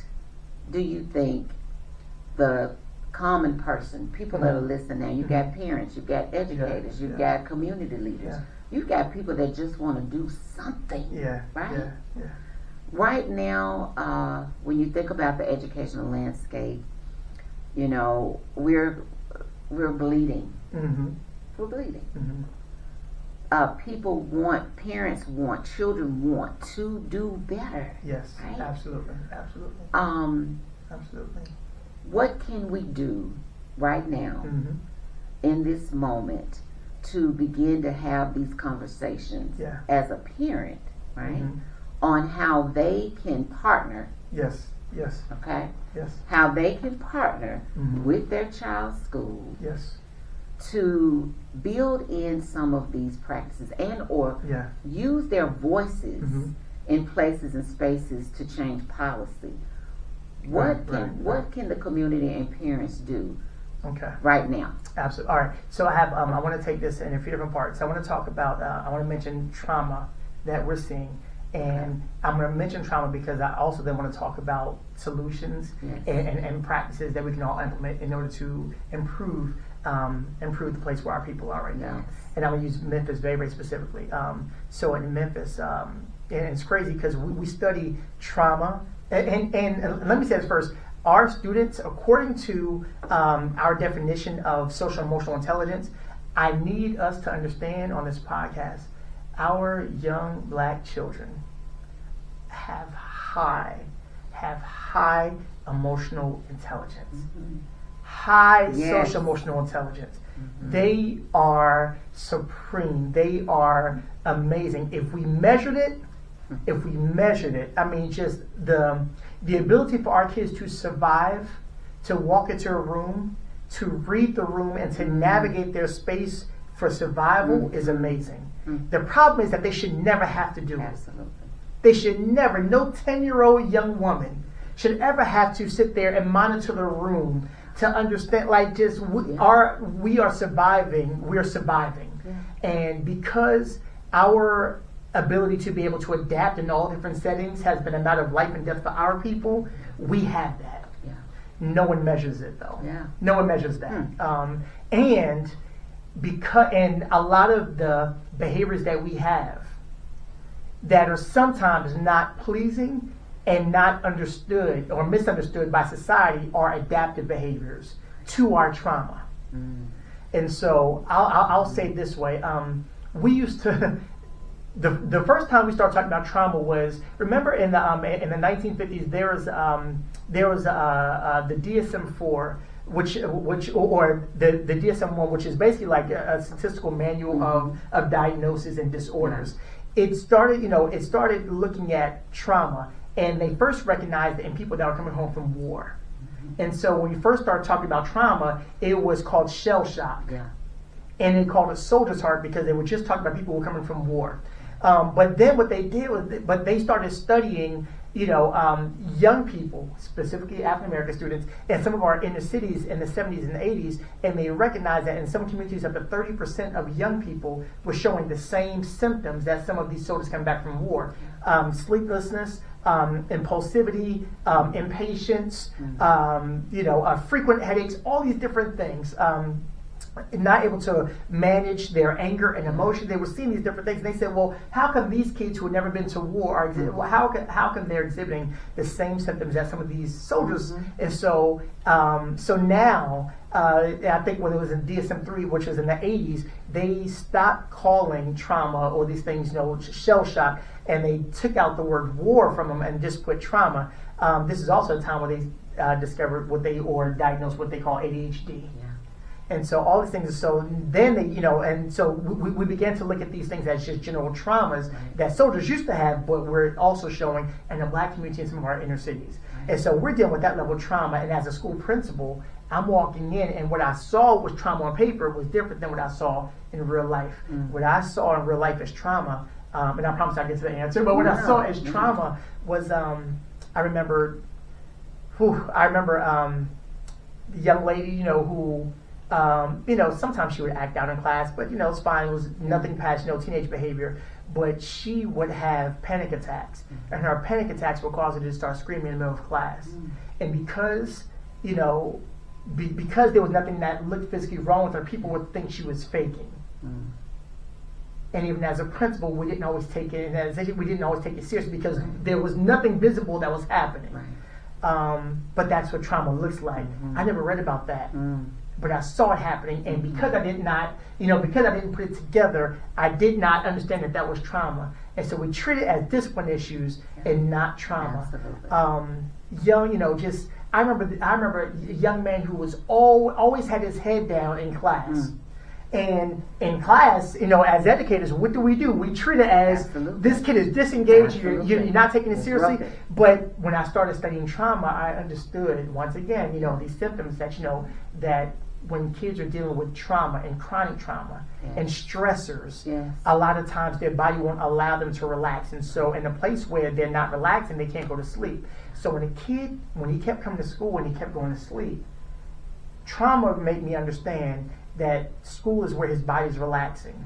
Speaker 1: do you think the common person, people that are listening now, you've got parents, you've got educators, you've got community leaders, you've got people that just want to do something, right? Right now, when you think about the educational landscape, you know, we're bleeding. We're bleeding. Parents want, children want to do better.
Speaker 2: Yes,
Speaker 1: right?
Speaker 2: Absolutely.
Speaker 1: What can we do right now in this moment to begin to have these conversations as a parent, right? On how they can partner.
Speaker 2: Yes.
Speaker 1: Okay?
Speaker 2: Yes.
Speaker 1: How they can partner with their child's school.
Speaker 2: Yes.
Speaker 1: To build in some of these practices and or use their voices in places and spaces to change policy. What can the community and parents do right now?
Speaker 2: Absolutely. All right. So I have I want to take this in a few different parts. I want to talk about I want to mention trauma that we're seeing. And I'm going to mention trauma because I also then want to talk about solutions and practices that we can all implement in order to improve the place where our people are right now. And I'm going to use Memphis very, very specifically. So in Memphis, and it's crazy because we study trauma. And let me say this first. Our students, according to our definition of social emotional intelligence, I need us to understand on this podcast, our young black children have high emotional intelligence, high social emotional intelligence. They are supreme. They are amazing. If we measured it, I mean, just the ability for our kids to survive, to walk into a room, to read the room, and to navigate their space for survival is amazing. The problem is that they should never have to do it. They should never, no 10-year-old young woman should ever have to sit there and monitor the room to understand, like, just we are surviving. We're surviving. And because our ability to be able to adapt in all different settings has been a matter of life and death for our people, we have that. No one measures it, though. No one measures that. And a lot of the behaviors that we have that are sometimes not pleasing and not understood or misunderstood by society are adaptive behaviors to our trauma. And so I'll say it this way. We used to, the first time we started talking about trauma was, remember in the 1950s, there was the DSM-4, which or the DSM-1, which is basically like a statistical manual of diagnosis and disorders. It started looking at trauma, and they first recognized it in people that were coming home from war. And so when we first started talking about trauma, it was called shell shock. And they called it soldier's heart because they were just talking about people who were coming from war. But then what they did was, they started studying, young people, specifically African American students, in some of our inner cities in the 70s and 80s, and they recognized that in some communities up to 30% of young people were showing the same symptoms that some of these soldiers coming back from war. Sleeplessness, impulsivity, impatience, frequent headaches, all these different things. not able to manage their anger and emotion. They were seeing these different things. And they said, well, how come these kids who had never been to war how come they're exhibiting the same symptoms as some of these soldiers? And so now, I think when it was in DSM-3, which was in the 80s, they stopped calling trauma or these things, shell shock, and they took out the word war from them and just put trauma. This is also a time where they discovered or diagnosed what they call ADHD. Yeah. And so all these things, so then they, and so we began to look at these things as just general traumas that soldiers used to have, but we're also showing in the Black community in some of our inner cities. And so we're dealing with that level of trauma, and as a school principal, I'm walking in, and what I saw was trauma on paper was different than what I saw in real life. What I saw in real life as trauma, and I promise I'll get to the answer, but what I saw as trauma was, I remember the young lady, who, sometimes she would act out in class, but it's fine. It was nothing past, teenage behavior. But she would have panic attacks, and her panic attacks would cause her to start screaming in the middle of class. And because, because there was nothing that looked physically wrong with her, people would think she was faking. And even as a principal, we didn't always take it, we didn't always take it seriously because there was nothing visible that was happening. But that's what trauma looks like. I never read about that. But I saw it happening, and because I did not, because I didn't put it together, I did not understand that was trauma. And so we treat it as discipline issues and not trauma. I remember a young man who was always had his head down in class. And in class, as educators, what do? We treat it as this kid is disengaged, you're not taking it seriously. But when I started studying trauma, I understood, once again, these symptoms that, that when kids are dealing with trauma and chronic trauma and stressors, a lot of times their body won't allow them to relax. And so in a place where they're not relaxing, they can't go to sleep. So when he kept coming to school and he kept going to sleep, trauma made me understand that school is where his body's relaxing.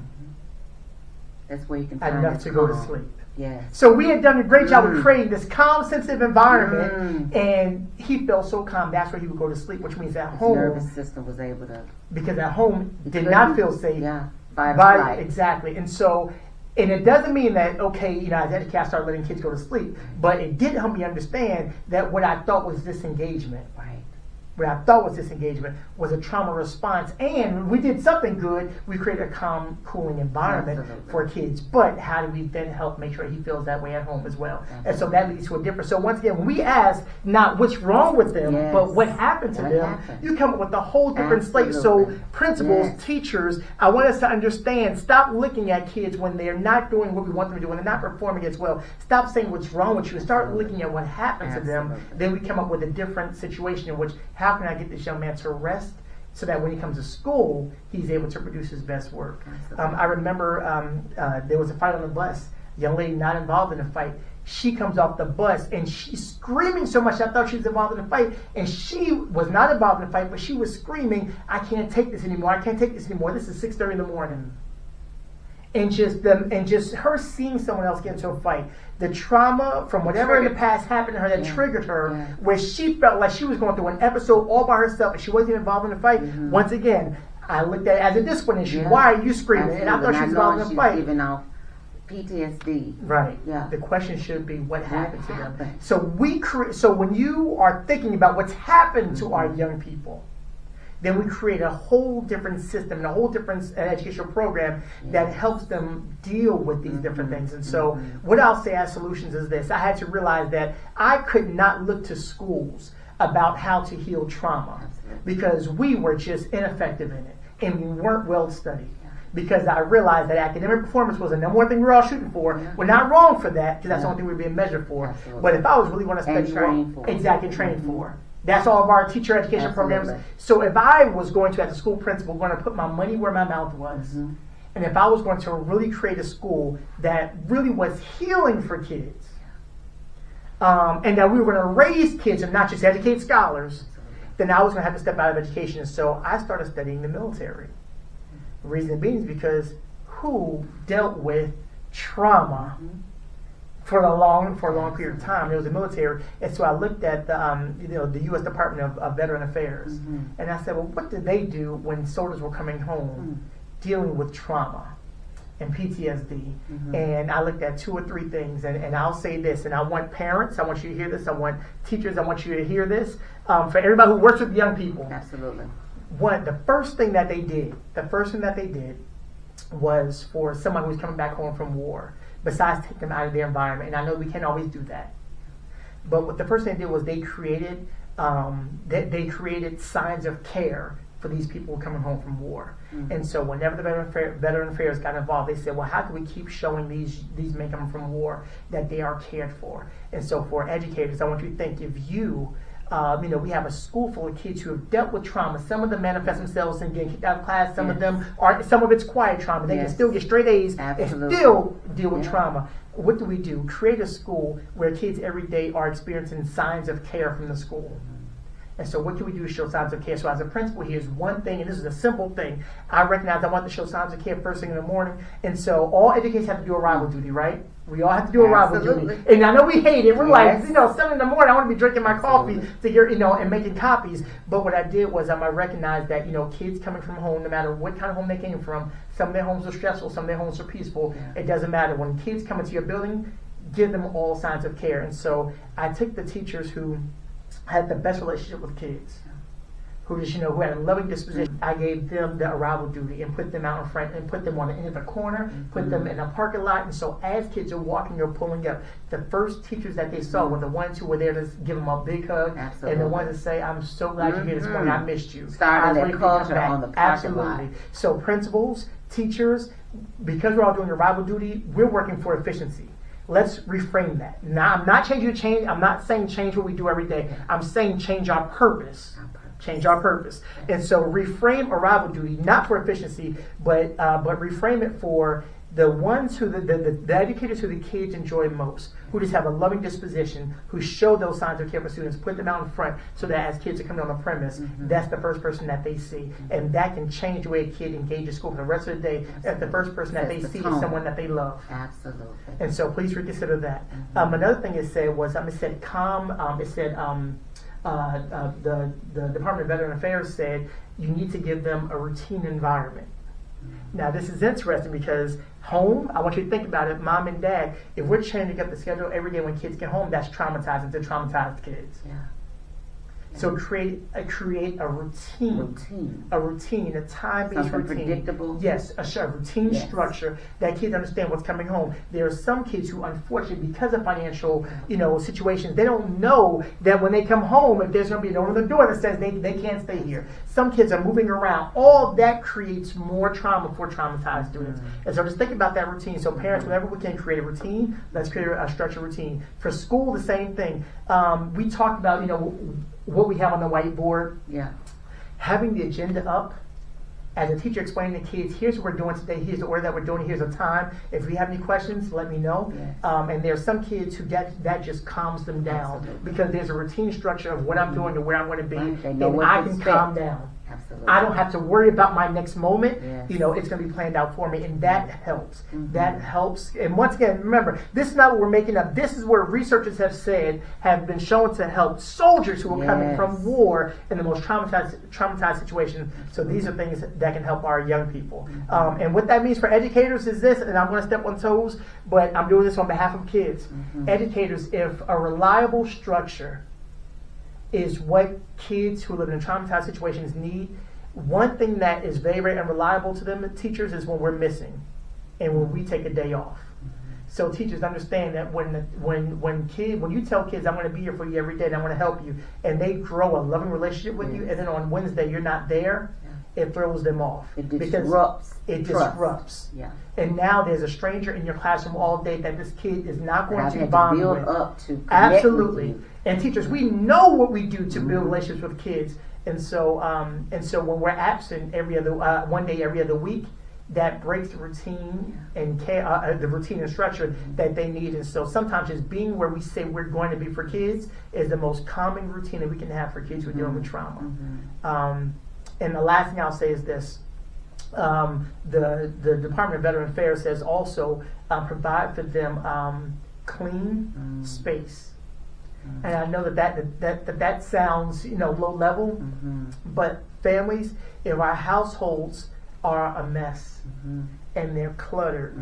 Speaker 1: That's where you can find
Speaker 2: enough to go to sleep.
Speaker 1: Yes.
Speaker 2: So we had done a great job of creating this calm, sensitive environment, and he felt so calm. That's where he would go to sleep, which means at home,
Speaker 1: his nervous system was able to.
Speaker 2: Because at home did not feel safe.
Speaker 1: Yeah.
Speaker 2: Exactly. And so, and it doesn't mean that as educator, I started letting kids go to sleep, but it did help me understand that what I thought was disengagement. What I thought was disengagement was a trauma response, and we did something good. We created a calm, cooling environment for kids. But how do we then help make sure he feels that way at home as well? And so that leads to a difference. So once again, when we ask not what's wrong with them, but what happened to them, you come up with a whole different slate. So principals, teachers, I want us to understand, stop looking at kids when they're not doing what we want them to do, when they're not performing as well. Stop saying what's wrong with you and start looking at what happened to them. Then we come up with a different situation in which, how can I get this young man to rest so that when he comes to school, he's able to produce his best work? I remember there was a fight on the bus. Young lady not involved in the fight. She comes off the bus and she's screaming so much. I thought she was involved in the fight, and she was not involved in the fight, but she was screaming, "I can't take this anymore. I can't take this anymore. This is 6:30 in the morning." And just her seeing someone else get into a fight, the trauma from whatever in the past happened to her that triggered her, where she felt like she was going through an episode all by herself and she wasn't involved in the fight. Once again, I looked at it as a discipline issue. Why are you screaming? And I thought she was involved in the fight.
Speaker 1: Giving off PTSD.
Speaker 2: Right. Yeah. The question should be, what happened to them? So when you are thinking about what's happened to our young people, then we create a whole different system and a whole different educational program that helps them deal with these different things. And so what I'll say as solutions is this. I had to realize that I could not look to schools about how to heal trauma because we were just ineffective in it and we weren't well studied. Because I realized that academic performance was the number one thing we were all shooting for. We're not wrong for that because that's the only thing we're being measured for.
Speaker 1: Absolutely.
Speaker 2: But if I was really going to study trained for. That's all of our teacher education programs. So if I was going to, as a school principal, going to put my money where my mouth was, and if I was going to really create a school that really was healing for kids, and that we were going to raise kids and not just educate scholars, then I was going to have to step out of education. And so I started studying the military. The reason being is because who dealt with trauma for a long period of time. It was the military, and so I looked at the U.S. Department of Veteran Affairs, and I said, well, what did they do when soldiers were coming home dealing with trauma and PTSD? And I looked at 2 or 3 things, and I'll say this, and I want parents, I want you to hear this, I want teachers, I want you to hear this, for everybody who works with young people.
Speaker 1: Absolutely.
Speaker 2: The first thing that they did was for someone who's coming back home from war, besides take them out of their environment, and I know we can't always do that, but what the first thing they did was they created signs of care for these people coming home from war. And so whenever the Veteran Affairs got involved, they said, well, how can we keep showing these men coming from war that they are cared for? And so for educators, I want you to think, if we have a school full of kids who have dealt with trauma. Some of them manifest themselves in getting kicked out of class. Some of it's quiet trauma. They can still get straight A's and still deal with trauma. What do we do? Create a school where kids every day are experiencing signs of care from the school. And so what can we do to show signs of care? So as a principal, here's one thing, and this is a simple thing. I recognize I want to show signs of care first thing in the morning. And so all educators have to do arrival duty, right? We all have to do arrival duty. And I know we hate it. We're like, 7 in the morning, I want to be drinking my coffee to hear, and making copies. But what I did was I recognized that, kids coming from home, no matter what kind of home they came from, some of their homes are stressful, some of their homes are peaceful. It doesn't matter. When kids come into your building, give them all signs of care. And so I took the teachers who had the best relationship with kids, who just, who had a loving disposition. I gave them the arrival duty and put them out in front and put them on the end of a corner, put them in a parking lot. And so as kids are walking or pulling up, the first teachers that they saw were the ones who were there to give them a big hug, and the ones that say, I'm so glad you're here this morning, I missed you.
Speaker 1: Starting that culture on the parking lot.
Speaker 2: So principals, teachers, because we're all doing arrival duty, we're working for efficiency. Let's reframe that. Now, I'm not I'm not saying change what we do every day. I'm saying change our purpose. Change our purpose. And so reframe arrival duty, not for efficiency, but reframe it for the ones who the educators who the kids enjoy most, who just have a loving disposition, who show those signs of care for students, put them out in front so that as kids are coming on the premise, that's the first person that they see. And that can change the way a kid engages school for the rest of the day if the first person that they see is someone that they love.
Speaker 1: Absolutely.
Speaker 2: And so please reconsider that. Another thing it said was, the Department of Veteran Affairs said you need to give them a routine environment. Now this is interesting because home, I want you to think about it, mom and dad, if we're changing up the schedule every day when kids get home, that's traumatizing to traumatized kids. So create a routine, a time-based routine.
Speaker 1: Predictable.
Speaker 2: Yes, a routine structure that kids understand what's coming home. There are some kids who, unfortunately, because of financial, situations, they don't know that when they come home, if there's going to be a note on the door that says they can't stay here. Some kids are moving around. All that creates more trauma for traumatized students. And so just think about that routine. So parents, whenever we can create a routine, let's create a structured routine. For school, the same thing. We talked about, what we have on the whiteboard. Having the agenda up, as a teacher explaining to kids, here's what we're doing today, here's the order that we're doing, here's a time. If you have any questions, let me know. And there's some kids who that just calms them down because there's a routine structure of what I'm doing and where I'm going to be, and I can calm down. I don't have to worry about my next moment. It's going to be planned out for me, and that helps. That helps. And once again, remember, this is not what we're making up. This is where researchers have been shown to help soldiers who are coming from war in the most traumatized situations. So these are things that can help our young people. And what that means for educators is this, and I'm going to step on toes, but I'm doing this on behalf of kids. Educators, if a reliable structure is what kids who live in traumatized situations need, one thing that is very, very unreliable to them, teachers, is when we're missing and when we take a day off. So teachers understand that when you tell kids, I'm going to be here for you every day and I'm going to help you, and they grow a loving relationship with you, and then on Wednesday you're not there, it throws them off.
Speaker 1: It disrupts.
Speaker 2: And now there's a stranger in your classroom all day that this kid is not going to bond with. Absolutely. And teachers, we know what we do to build relationships with kids. And so when we're absent one day every other week, that breaks the routine and the routine and structure that they need. And so sometimes just being where we say we're going to be for kids is the most calming routine that we can have for kids who are dealing with trauma. And the last thing I'll say is this. The Department of Veteran Affairs says also provide for them clean space. And I know that sounds, low level, but families, if our households are a mess and they're cluttered,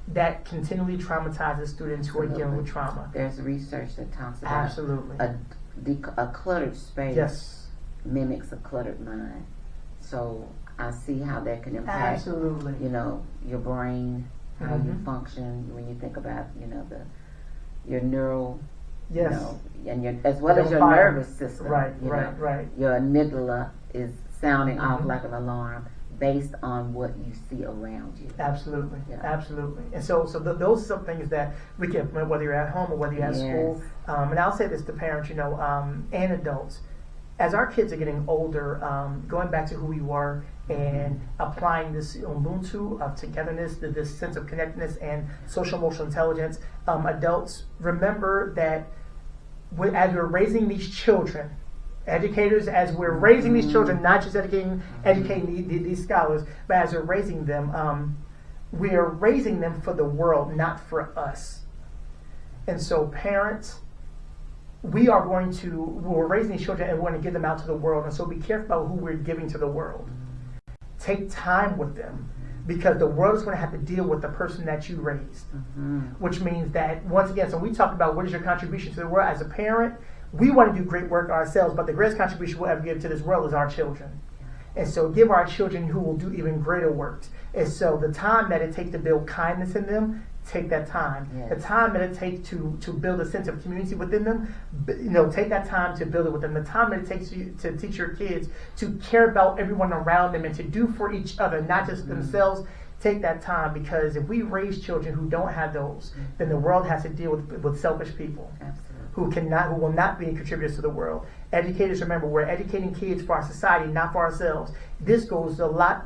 Speaker 2: that continually traumatizes students who are dealing with trauma.
Speaker 1: There's research that talks about
Speaker 2: Absolutely.
Speaker 1: A cluttered space
Speaker 2: Yes.
Speaker 1: mimics a cluttered mind. So I see how that can impact,
Speaker 2: Absolutely.
Speaker 1: your brain, how you function when you think about, your neural,
Speaker 2: Yes.
Speaker 1: and as well as your nervous system.
Speaker 2: Right.
Speaker 1: Your amygdala is sounding off like an alarm based on what you see around you.
Speaker 2: Absolutely.
Speaker 1: Yeah.
Speaker 2: Absolutely. And so those are some things that we can implement, whether you're at home or whether you're at school. And I'll say this to parents, and adults. As our kids are getting older, going back to who we were and applying this Ubuntu of togetherness, this sense of connectedness and social emotional intelligence, adults, remember that as we're raising these children, educators, as we're raising these children, not just educating these scholars, but as we're raising them, we are raising them for the world, not for us. And so parents, we're raising these children and we want to give them out to the world. And so be careful about who we're giving to the world. Take time with them, because the world is going to have to deal with the person that you raised. Which means that, once again, so we talk about what is your contribution to the world. As a parent, we want to do great work ourselves, but the greatest contribution we'll ever give to this world is our children. And so give our children who will do even greater works. And so the time that it takes to build kindness in them, take that time.
Speaker 1: Yes.
Speaker 2: The time that it takes to build a sense of community within them, take that time to build it with them. The time that it takes you to teach your kids to care about everyone around them and to do for each other, not just themselves. Take that time, because if we raise children who don't have those, then the world has to deal with selfish people.
Speaker 1: Absolutely.
Speaker 2: Who will not be contributors to the world. Educators, remember, we're educating kids for our society, not for ourselves. This goes a lot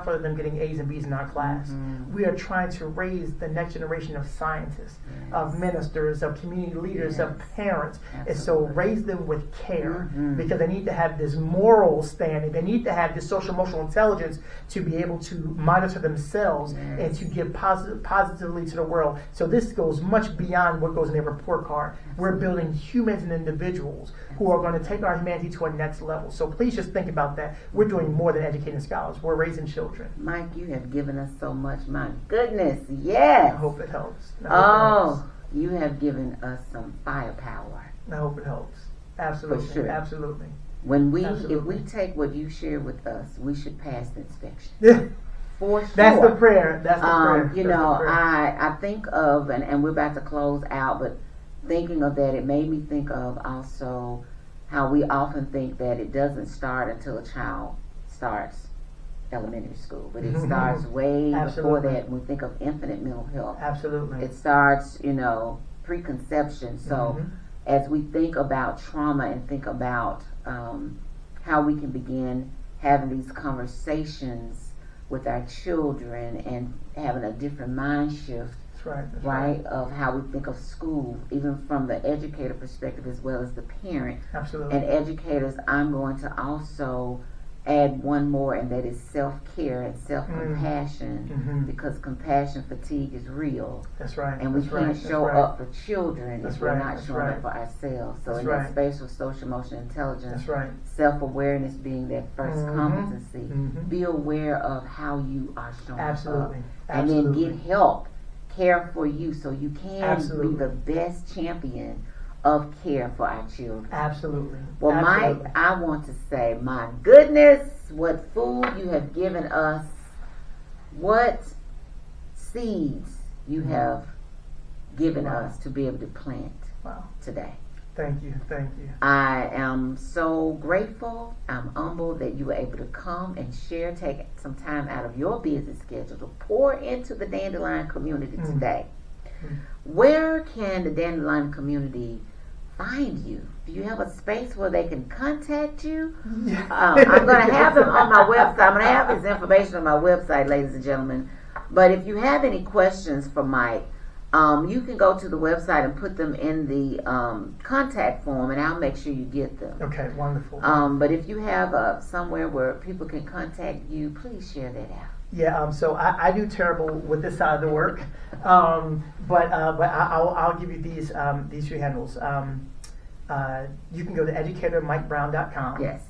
Speaker 2: further than getting A's and B's in our class. We are trying to raise the next generation of scientists, of ministers, of community leaders, of parents.
Speaker 1: Absolutely.
Speaker 2: And so raise them with care, because they need to have this moral standing. They need to have this social emotional intelligence to be able to monitor themselves and to give positively to the world. So this goes much beyond what goes in their report card. We're building humans and individuals who are going to take our humanity to a next level. So please just think about that. We're doing more than educating scholars. We're raising children.
Speaker 1: Mike, you have given us so much. My goodness, yes.
Speaker 2: I hope it helps.
Speaker 1: You have given us some firepower.
Speaker 2: I hope it helps. Absolutely.
Speaker 1: For sure.
Speaker 2: Absolutely.
Speaker 1: If we take what you share with us, we should pass the inspection. For sure.
Speaker 2: That's the prayer. That's the prayer.
Speaker 1: I think of, and we're about to close out, but thinking of that, it made me think of also how we often think that it doesn't start until a child starts elementary school, but it starts way before that. When we think of infant mental health,
Speaker 2: absolutely,
Speaker 1: it starts, preconception. So as we think about trauma and think about how we can begin having these conversations with our children and having a different mind shift.
Speaker 2: That's
Speaker 1: right, of how we think of school, even from the educator perspective as well as the parent.
Speaker 2: Absolutely.
Speaker 1: And educators, I'm going to also add one more, and that is self-care and self-compassion, because compassion fatigue is real.
Speaker 2: That's right.
Speaker 1: And we can't show up for children if we're not showing up for ourselves. So in that space of social emotional intelligence, self-awareness being that first competency, be aware of how you are showing up. And then get help. Care for you, so you can be the best champion of care for our children.
Speaker 2: Absolutely.
Speaker 1: Well, Mike, I want to say, my goodness, what food you have given us, what seeds you have given us to be able to plant today.
Speaker 2: Thank you.
Speaker 1: I am so grateful. I'm humbled that you were able to come and share, take some time out of your busy schedule to pour into the Dandelion community today. Where can the Dandelion community find you? Do you have a space where they can contact you? I'm going to have them on my website. I'm going to have his information on my website, ladies and gentlemen. But if you have any questions for Mike, you can go to the website and put them in the contact form, and I'll make sure you get them.
Speaker 2: Okay, wonderful.
Speaker 1: But if you have somewhere where people can contact you, please share that out.
Speaker 2: Yeah, so I do terrible with this side of the work, but I'll give you these few handles. You can go to educatormikebrown.com.
Speaker 1: Yes.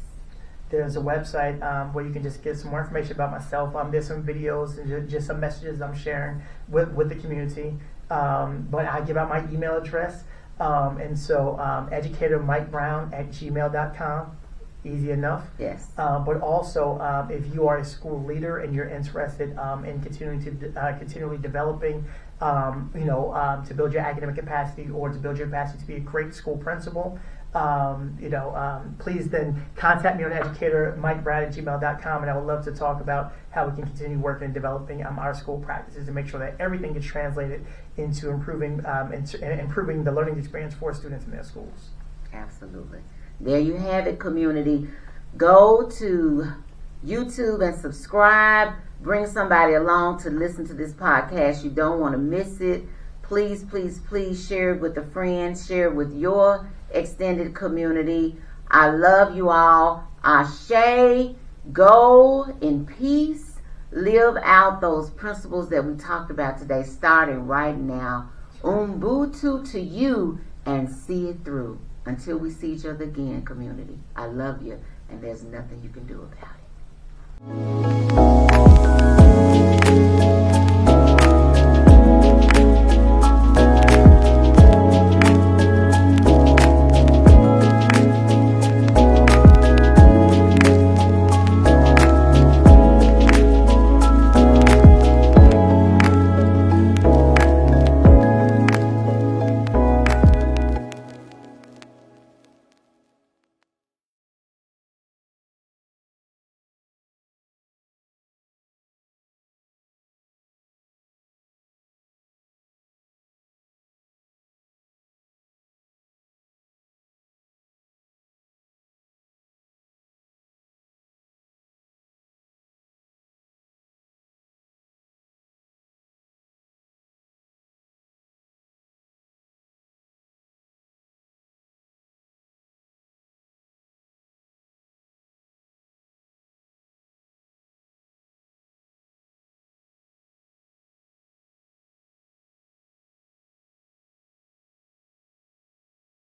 Speaker 2: There's a website where you can just get some more information about myself. There's some videos and just some messages I'm sharing with the community. But I give out my email address, and so educatormikebrown@gmail.com. Easy enough.
Speaker 1: Yes.
Speaker 2: But also, if you are a school leader and you're interested in continually developing, to build your academic capacity or to build your capacity to be a great school principal, please then contact me on educatormikebrown@gmail.com, and I would love to talk about how we can continue working and developing our school practices and make sure that everything gets translated into improving the learning experience for students in their schools.
Speaker 1: Absolutely. There you have it, community. Go to YouTube and subscribe. Bring somebody along to listen to this podcast. You don't want to miss it. Please, please, please share it with a friend. Share it with your extended community. I love you all. Ashe. Go in peace. Live out those principles that we talked about today, starting right now. Ubuntu to you, and see it through. Until we see each other again, community. I love you, and there's nothing you can do about it.